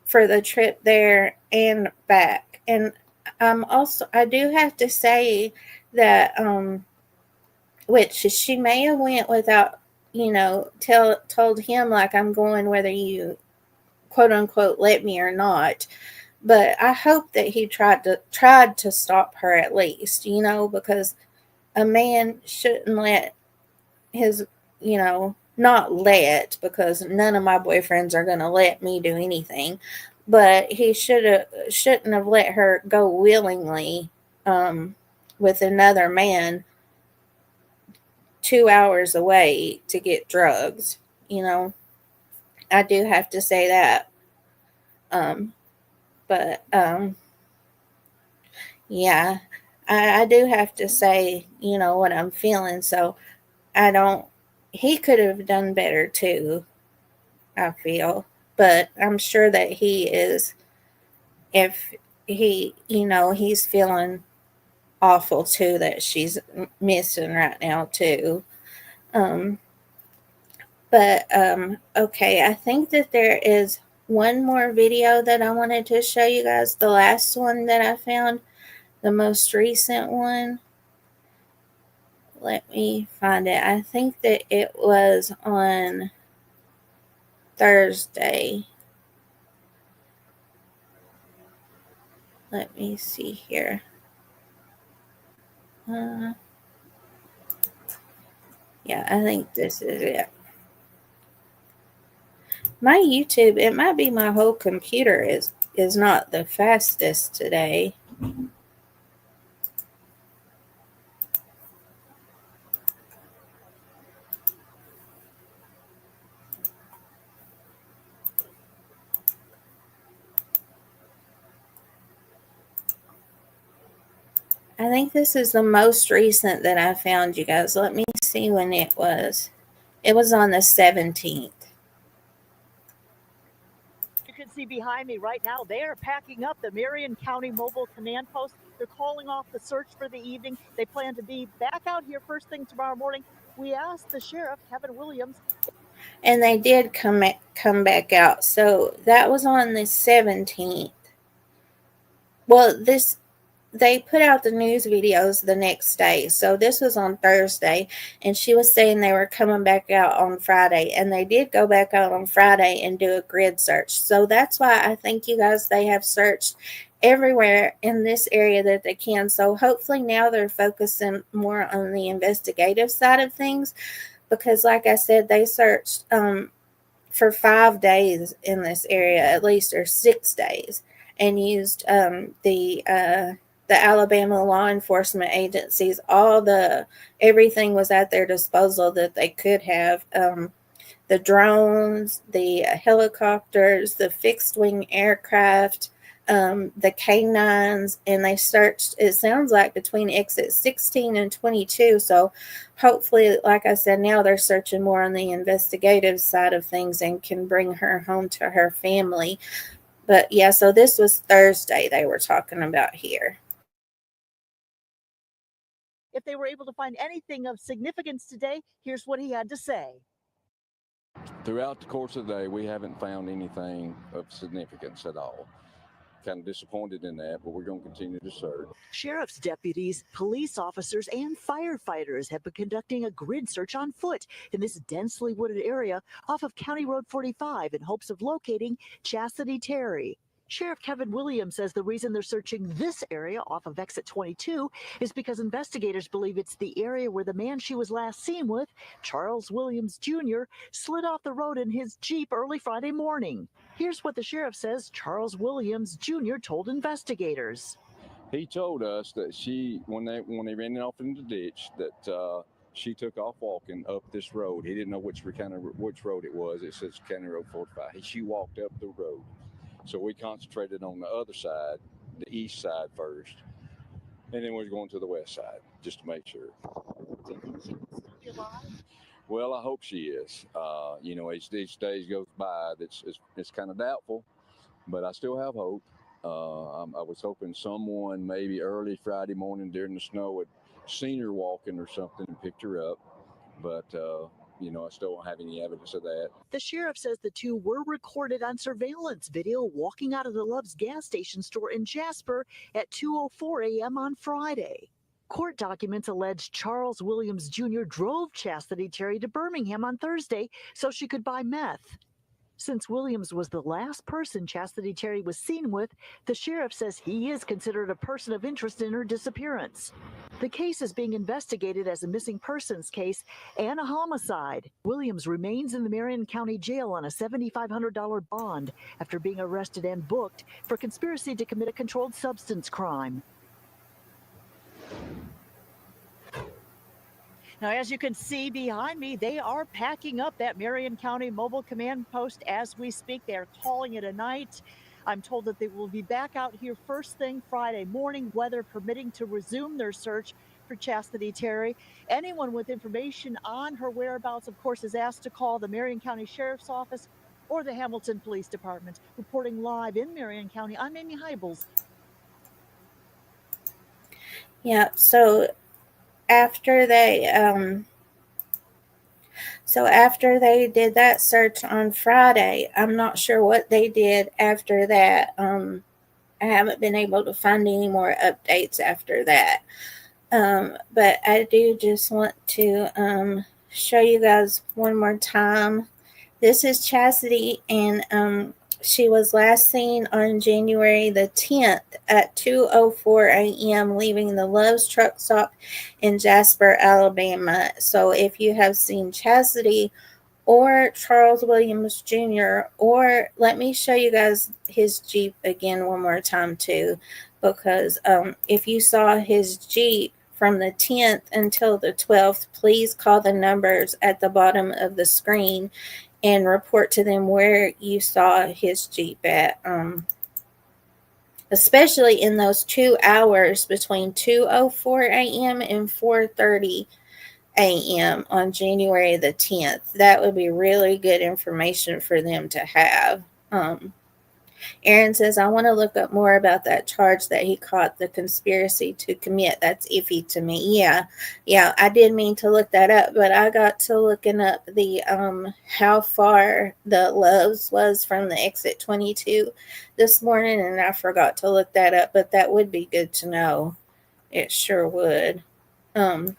for the trip there and back. And I do have to say that, which she may have went without, told him like, I'm going whether you quote unquote let me or not. But I hope that he tried to stop her at least, because a man shouldn't let his, not let, because none of my boyfriends are going to let me do anything. But he shouldn't have let her go willingly with another man 2 hours away to get drugs. I do have to say that. But yeah, I do have to say, what I'm feeling. So he could have done better too, I feel. But I'm sure that he is, if he's feeling awful too that she's missing right now too. But okay, I think that there is one more video that I wanted to show you guys. The last one that I found, the most recent one. Let me find it. I think that it was on Thursday. Let me see here. Yeah, I think this is it. My YouTube, it might be my whole computer is not the fastest today. I think this is the most recent that I found, you guys. Let me see when it was. It was on the 17th. You can see behind me right now, they are packing up the Marion County Mobile Command Post. They're calling off the search for the evening. They plan to be back out here first thing tomorrow morning. We asked the sheriff, Kevin Williams. And they did come back out. So that was on the 17th. Well, they put out the news videos the next day. So this was on Thursday, and she was saying they were coming back out on Friday, and they did go back out on Friday and do a grid search. So that's why I think, you guys, they have searched everywhere in this area that they can. So hopefully now they're focusing more on the investigative side of things, because like I said, they searched for 5 days in this area, at least, or 6 days, and used the Alabama law enforcement agencies. Everything was at their disposal that they could have. The drones, the helicopters, the fixed wing aircraft, the canines, and they searched, it sounds like, between exit 16 and 22. So hopefully, like I said, now they're searching more on the investigative side of things and can bring her home to her family. But yeah, so this was Thursday they were talking about here. If they were able to find anything of significance today, here's what he had to say. Throughout the course of the day, we haven't found anything of significance at all. Kind of disappointed in that, but we're going to continue to search. Sheriff's deputies, police officers, and firefighters have been conducting a grid search on foot in this densely wooded area off of County Road 45 in hopes of locating Chassidy Terry. Sheriff Kevin Williams says the reason they're searching this area off of exit 22 is because investigators believe it's the area where the man she was last seen with, Charles Williams Jr., slid off the road in his Jeep early Friday morning. Here's what the sheriff says Charles Williams Jr. told investigators. He told us that when they ran it off in the ditch, that she took off walking up this road. He didn't know which road it was. It says County Road 45. She walked up the road. So we concentrated on the other side, the east side first, and then we was going to the west side just to make sure. Do you think she will still be alive? Well, I hope she is. Each day goes by, it's kind of doubtful, but I still have hope. I was hoping someone maybe early Friday morning during the snow had seen her walking or something and picked her up, but I still don't have any evidence of that. The sheriff says the two were recorded on surveillance video walking out of the Love's gas station store in Jasper at 2:04 a.m. on Friday. Court documents allege Charles Williams Jr. drove Chastity Terry to Birmingham on Thursday so she could buy meth. Since Williams was the last person Chastity Terry was seen with, the sheriff says he is considered a person of interest in her disappearance. The case is being investigated as a missing persons case and a homicide. Williams remains in the Marion County Jail on a $7,500 bond after being arrested and booked for conspiracy to commit a controlled substance crime. Now, as you can see behind me, they are packing up that Marion County Mobile Command Post as we speak. They are calling it a night. I'm told that they will be back out here first thing Friday morning, weather permitting, to resume their search for Chastity Terry. Anyone with information on her whereabouts, of course, is asked to call the Marion County Sheriff's Office or the Hamilton Police Department. Reporting live in Marion County, I'm Amy Hybels. Yeah, so after they did that search on Friday, I'm not sure what they did after that. I haven't been able to find any more updates after that. But I do just want to show you guys one more time. This is Chasity, and she was last seen on January the 10th at 2:04 a.m. leaving the Love's truck stop in Jasper, Alabama. So if you have seen Chasity or Charles Williams Jr., or let me show you guys his Jeep again one more time too, because if you saw his Jeep from the 10th until the 12th, please call the numbers at the bottom of the screen and report to them where you saw his Jeep at, especially in those 2 hours between 2:04 a.m. and 4:30 a.m. on January the 10th. That would be really good information for them to have. Aaron says, I want to look up more about that charge that he caught, the conspiracy to commit. That's iffy to me. Yeah, I did mean to look that up, but I got to looking up the how far the Loves was from the exit 22 this morning, and I forgot to look that up, but that would be good to know. It sure would. Okay,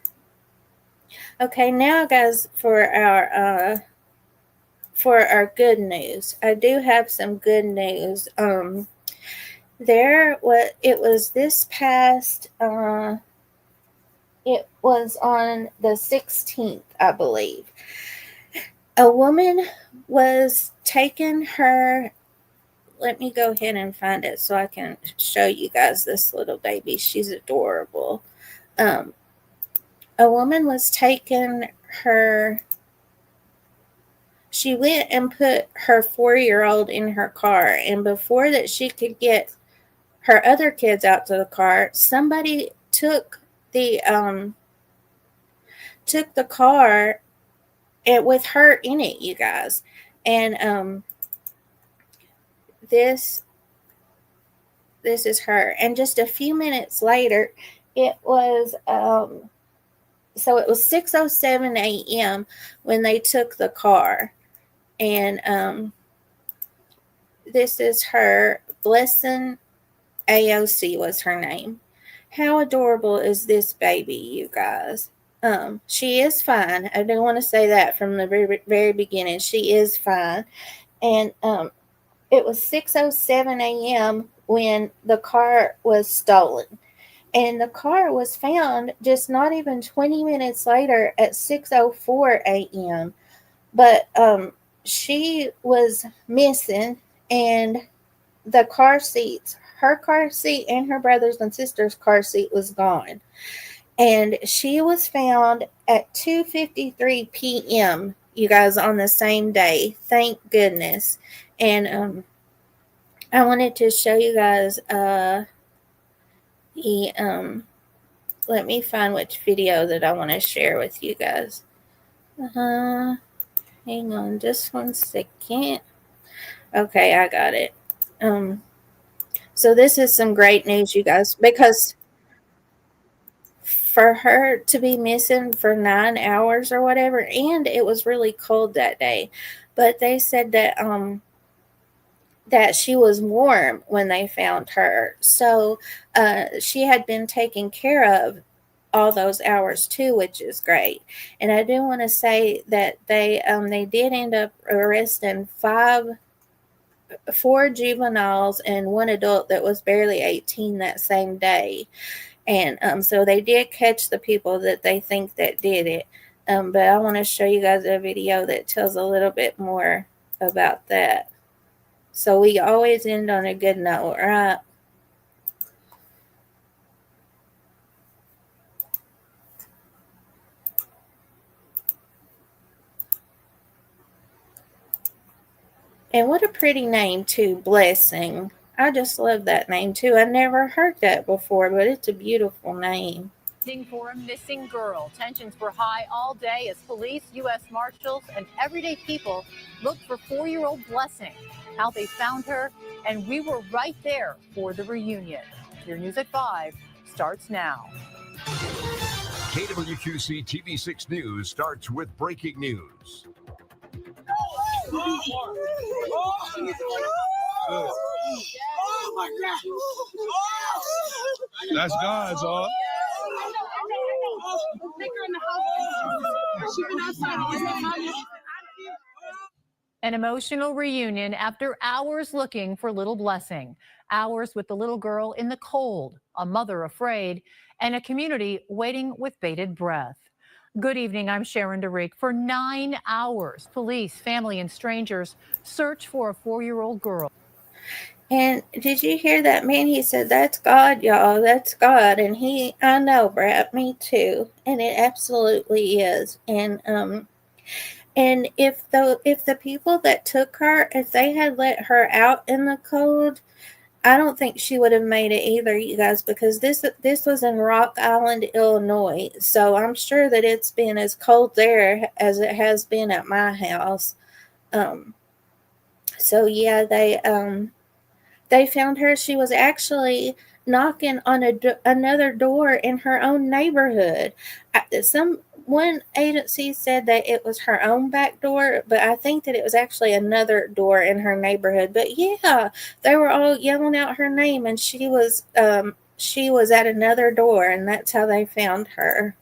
now guys, for our good news. I do have some good news. It was this past it was on the 16th, I believe. A woman was taking her, let me go ahead and find it so I can show you guys this little baby. She's adorable. A woman was taking her, she went and put her 4-year-old in her car, and before that she could get her other kids out to the car, somebody took the car and with her in it, you guys. And this is her. And just a few minutes later, it was so it was 6:07 a.m. when they took the car. And this is her. Blessing AOC was her name. How adorable is this baby, you guys? She is fine. I do want to say that from the very, very beginning. She is fine. And it was 6:07 a.m. when the car was stolen. And the car was found just not even 20 minutes later at 6:04 a.m. But she was missing, and the car seats, her car seat and her brother's and sister's car seat was gone. And she was found at 2:53 p.m., you guys, on the same day. Thank goodness. And I wanted to show you guys let me find which video that I want to share with you guys. Hang on just one second. Okay, I got it. So this is some great news, you guys, because for her to be missing for 9 hours or whatever, and it was really cold that day, but they said that that she was warm when they found her. So she had been taken care of all those hours too, which is great. And I do want to say that they did end up arresting 4 juveniles and 1 adult that was barely 18 that same day. And so they did catch the people that they think that did it. But I want to show you guys a video that tells a little bit more about that. So we always end on a good note, right? And what a pretty name, too, Blessing. I just love that name, too. I never heard that before, but it's a beautiful name. For a missing girl. Tensions were high all day as police, U.S. Marshals, and everyday people looked for 4-year-old Blessing, how they found her, and we were right there for the reunion. Your News at 5 starts now. KWQC TV6 News starts with breaking news. Oh my God! That's God's all. An emotional reunion after hours looking for little Blessing. Hours with the little girl in the cold, a mother afraid, and a community waiting with bated breath. Good evening, I'm Sharon DeRick. For 9 hours, police, family, and strangers search for a 4-year-old girl. And did you hear that man? He said, "That's God, y'all. That's God." And I know, Brad, me too. And it absolutely is. And if the people that took her, if they had let her out in the cold, I don't think she would have made it either, you guys, because this was in Rock Island, Illinois. So I'm sure that it's been as cold there as it has been at my house. So yeah, they found her. She was actually knocking on another door in her own neighborhood. One agency said that it was her own back door, but I think that it was actually another door in her neighborhood. But yeah, they were all yelling out her name, and she was at another door, and that's how they found her.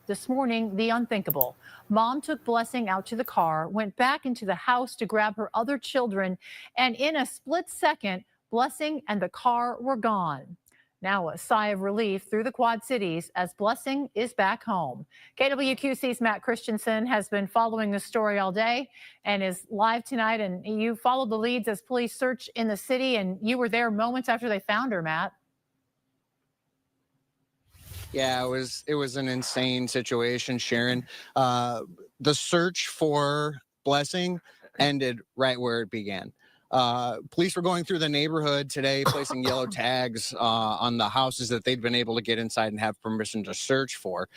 This morning, the unthinkable. Mom took Blessing out to the car, went back into the house to grab her other children, and in a split second, Blessing and the car were gone. Now a sigh of relief through the Quad Cities as Blessing is back home. KWQC's Matt Christensen has been following this story all day and is live tonight. And you followed the leads as police search in the city, and you were there moments after they found her, Matt. Yeah, it was an insane situation, Sharon. The search for Blessing ended right where it began. Police were going through the neighborhood today, placing yellow tags on the houses that they'd been able to get inside and have permission to search for.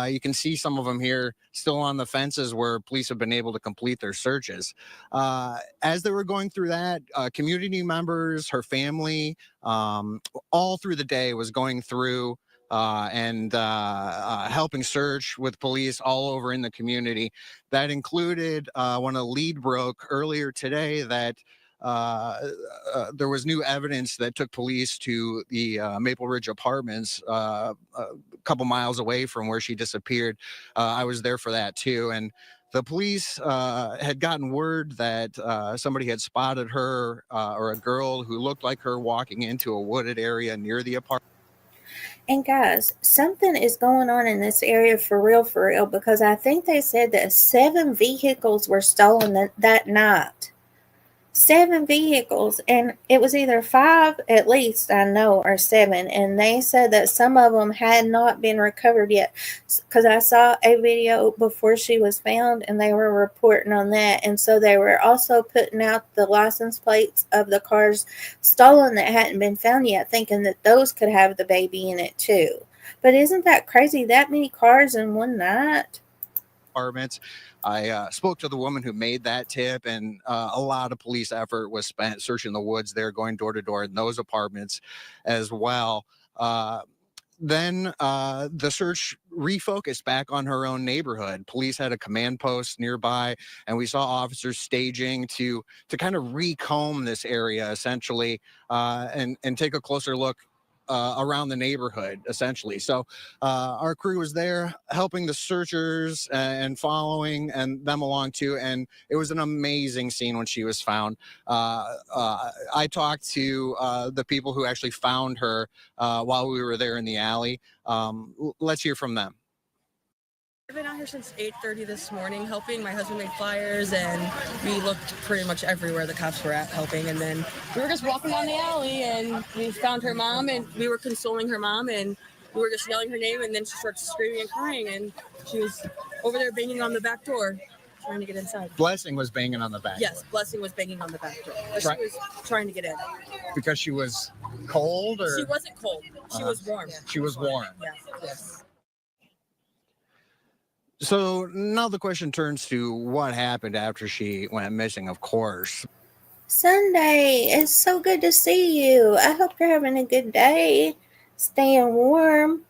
You can see some of them here still on the fences where police have been able to complete their searches. As they were going through that, community members, her family, all through the day was going through and helping search with police all over in the community. That included when a lead broke earlier today that there was new evidence that took police to the Maple Ridge Apartments a couple miles away from where she disappeared. I was there for that too. And the police had gotten word that somebody had spotted her or a girl who looked like her walking into a wooded area near the apartment. And guys, something is going on in this area for real, because I think they said that 7 vehicles were stolen that night. 7 vehicles, and it was either 5 at least, I know, or 7, and they said that some of them had not been recovered yet, because I saw a video before she was found and they were reporting on that. And so they were also putting out the license plates of the cars stolen that hadn't been found yet, thinking that those could have the baby in it too. But isn't that crazy, that many cars in one night? Apartments. I spoke to the woman who made that tip, and a lot of police effort was spent searching the woods there, going door to door in those apartments as well. Then the search refocused back on her own neighborhood. Police had a command post nearby, and we saw officers staging to kind of recomb this area essentially, and take a closer look around the neighborhood, essentially. So our crew was there helping the searchers and following and them along too. And it was an amazing scene when she was found. I talked to the people who actually found her while we were there in the alley. Let's hear from them. I've been out here since 8:30 this morning helping. My husband made flyers, and we looked pretty much everywhere the cops were at helping. And then we were just walking down the alley, and we found her mom, and we were consoling her mom, and we were just yelling her name, and then she started screaming and crying, and she was over there banging on the back door. trying to get inside. Blessing was banging on the back Yes, door. Blessing was banging on the back door. But Right. she was trying to get in. Because she was cold, or She wasn't cold. She was warm. She was warm. Yes. So now the question turns to what happened after she went missing, of course. Sunday, it's so good to see you. I hope you're having a good day, staying warm.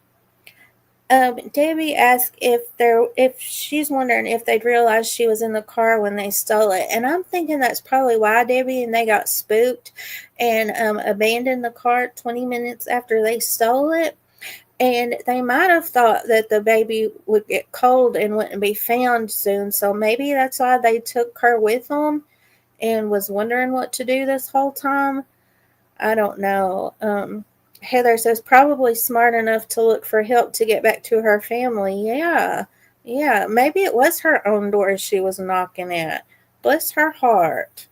Debbie asked if she's wondering if they'd realized she was in the car when they stole it, and I'm thinking that's probably why, Debbie, and they got spooked and abandoned the car 20 minutes after they stole it. And they might have thought that the baby would get cold and wouldn't be found soon, so maybe that's why they took her with them and was wondering what to do this whole time. I don't know. Heather says probably smart enough to look for help to get back to her family. Yeah. Maybe it was her own door she was knocking at. Bless her heart.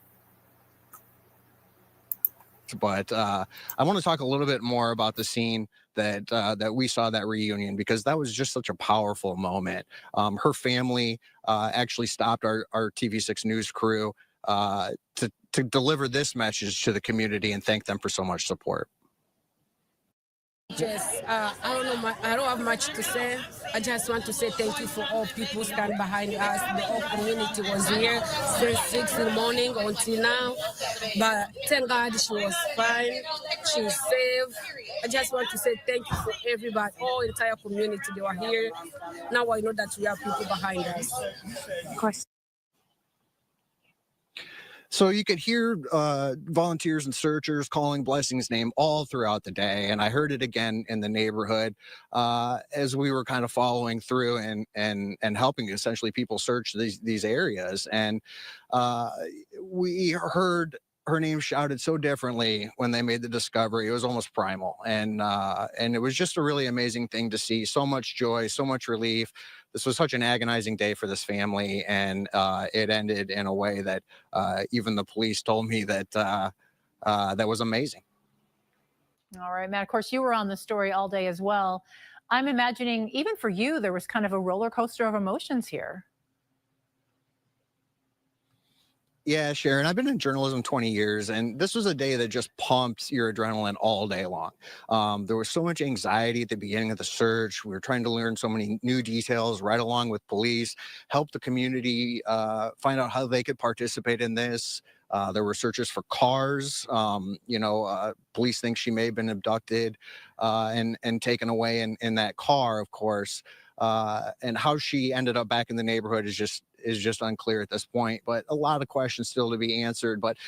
But I want to talk a little bit more about the scene that we saw that reunion, because that was just such a powerful moment. Her family actually stopped our TV6 News crew to deliver this message to the community and thank them for so much support. Just, I don't have much to say. I just want to say thank you for all people stand behind us. The whole community was here since 6 in the morning until now. But thank God she was fine. She's safe. I just want to say thank you for everybody, all entire community. They were here. Now I know that we have people behind us. Of course. So you could hear volunteers and searchers calling Blessing's name all throughout the day. And I heard it again in the neighborhood as we were kind of following through and helping essentially people search these areas. And we heard her name shouted so differently when they made the discovery. It was almost primal. And it was just a really amazing thing to see. So much joy, so much relief. This was such an agonizing day for this family, and it ended in a way that even the police told me that that was amazing. All right, Matt, of course, you were on the story all day as well. I'm imagining even for you, there was kind of a roller coaster of emotions here. Yeah, Sharon, I've been in journalism 20 years, and this was a day that just pumped your adrenaline all day long. There was so much anxiety at the beginning of the search. We were trying to learn so many new details right along with police, help the community find out how they could participate in this. There were searches for cars. Police think she may have been abducted and taken away in that car, of course. And how she ended up back in the neighborhood is just unclear at this point, but a lot of questions still to be answered. But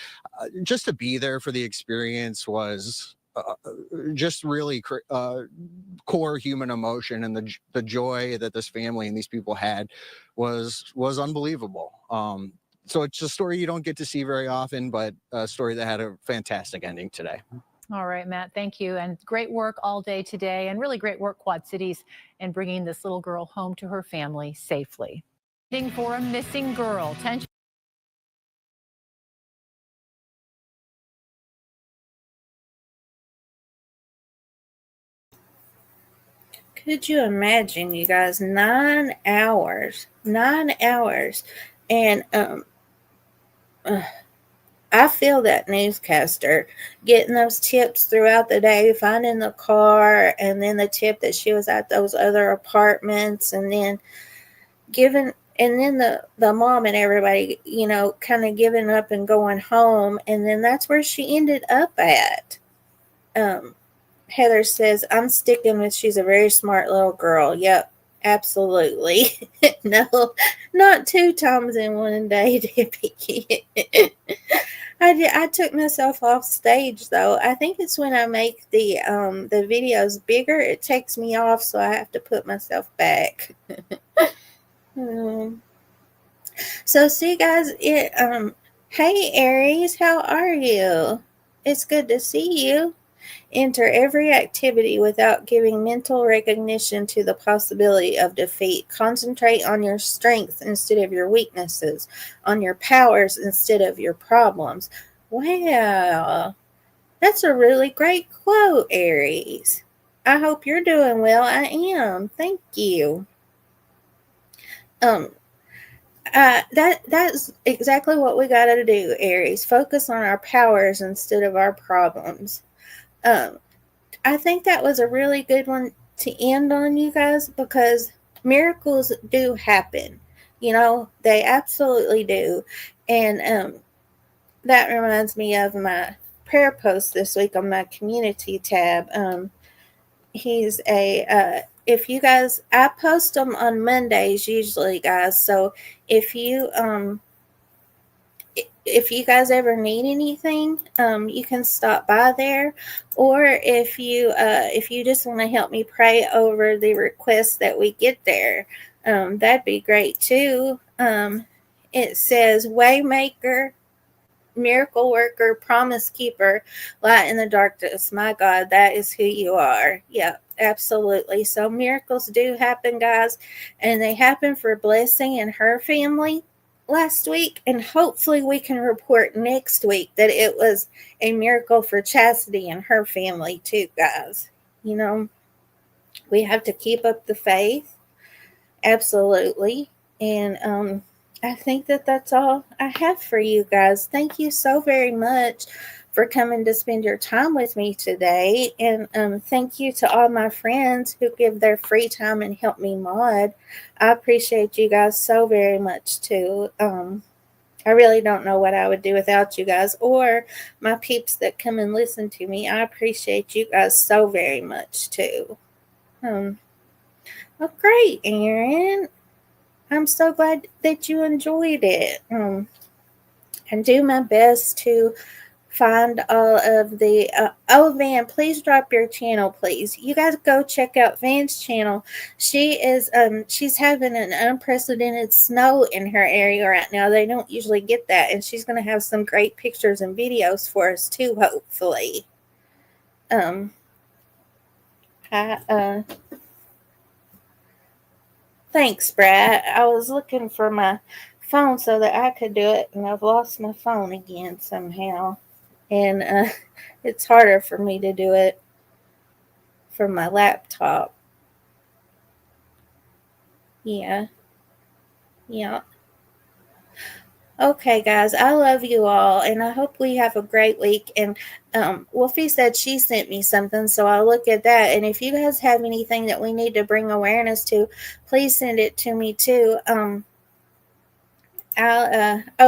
just to be there for the experience was just really core human emotion, and the joy that this family and these people had was unbelievable. So it's a story you don't get to see very often, but a story that had a fantastic ending today. All right, Matt, thank you. And great work all day today, and really great work, Quad Cities, in bringing this little girl home to her family safely. For a missing girl. Tension. Could you imagine, you guys, 9 hours, and I feel that newscaster getting those tips throughout the day, finding the car, and then the tip that she was at those other apartments, and then the mom and everybody, kind of giving up and going home, and then that's where she ended up at. Heather says, I'm sticking with she's a very smart little girl. Yep, absolutely. No, not 2 times in one day, Debbie. I took myself off stage, though. I think it's when I make the videos bigger, it takes me off, so I have to put myself back. So see, guys, hey Aries, how are you? It's good to see you. Enter every activity without giving mental recognition to the possibility of defeat. Concentrate on your strengths instead of your weaknesses, on your powers instead of your problems. Wow, that's a really great quote, Aries. I hope you're doing well. I am. Thank you. That's exactly what we got to do, Aries. Focus on our powers instead of our problems. I think that was a really good one to end on, you guys, because miracles do happen. You know, they absolutely do. And that reminds me of my prayer post this week on my community tab. He's if you guys, I post them on Mondays usually, guys. So if you guys ever need anything, you can stop by there, or if you just want to help me pray over the requests that we get there, that'd be great too. It says Waymaker, miracle worker, promise keeper, light in the darkness. My God, that is who you are. Yeah, absolutely. So miracles do happen, guys, and they happen for Blessing and her family last week, and hopefully we can report next week that it was a miracle for Chastity and her family too, guys. You know, we have to keep up the faith. Absolutely. And I think that that's all I have for you guys. Thank you so very much for coming to spend your time with me today. And thank you to all my friends who give their free time and help me mod. I appreciate you guys so very much too. I really don't know what I would do without you guys or my peeps that come and listen to me. I appreciate you guys so very much too. Well, great, Aaron. I'm so glad that you enjoyed it. And do my best to find all of the Van, please drop your channel, please. You guys go check out Van's channel. She is she's having an unprecedented snow in her area right now. They don't usually get that, and she's going to have some great pictures and videos for us too, hopefully. Thanks, Brad. I was looking for my phone so that I could do it, and I've lost my phone again somehow. And it's harder for me to do it from my laptop. Yeah. Okay, guys, I love you all, and I hope we have a great week. And Wolfie said she sent me something, so I'll look at that. And if you guys have anything that we need to bring awareness to, please send it to me too.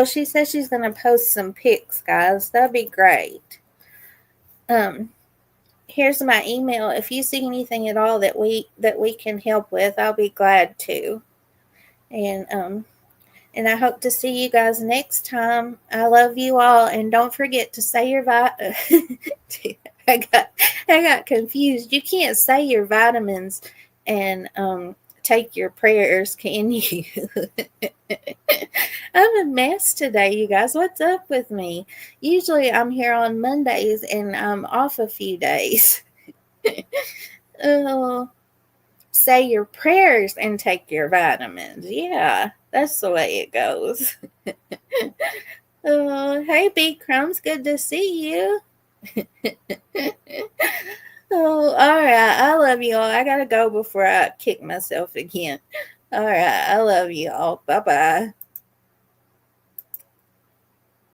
She says she's gonna post some pics, guys. That'd be great. Here's my email. If you see anything at all that we can help with, I'll be glad to. And I hope to see you guys next time. I love you all, and don't forget to say your I got confused. You can't say your vitamins and take your prayers, can you? I'm a mess today, you guys. What's up with me? Usually I'm here on Mondays and I'm off a few days. Say your prayers and take your vitamins. Yeah, that's the way it goes. Hey, B Crumbs, good to see you. All right. I love you all. I gotta go before I kick myself again. All right. I love you all. Bye-bye.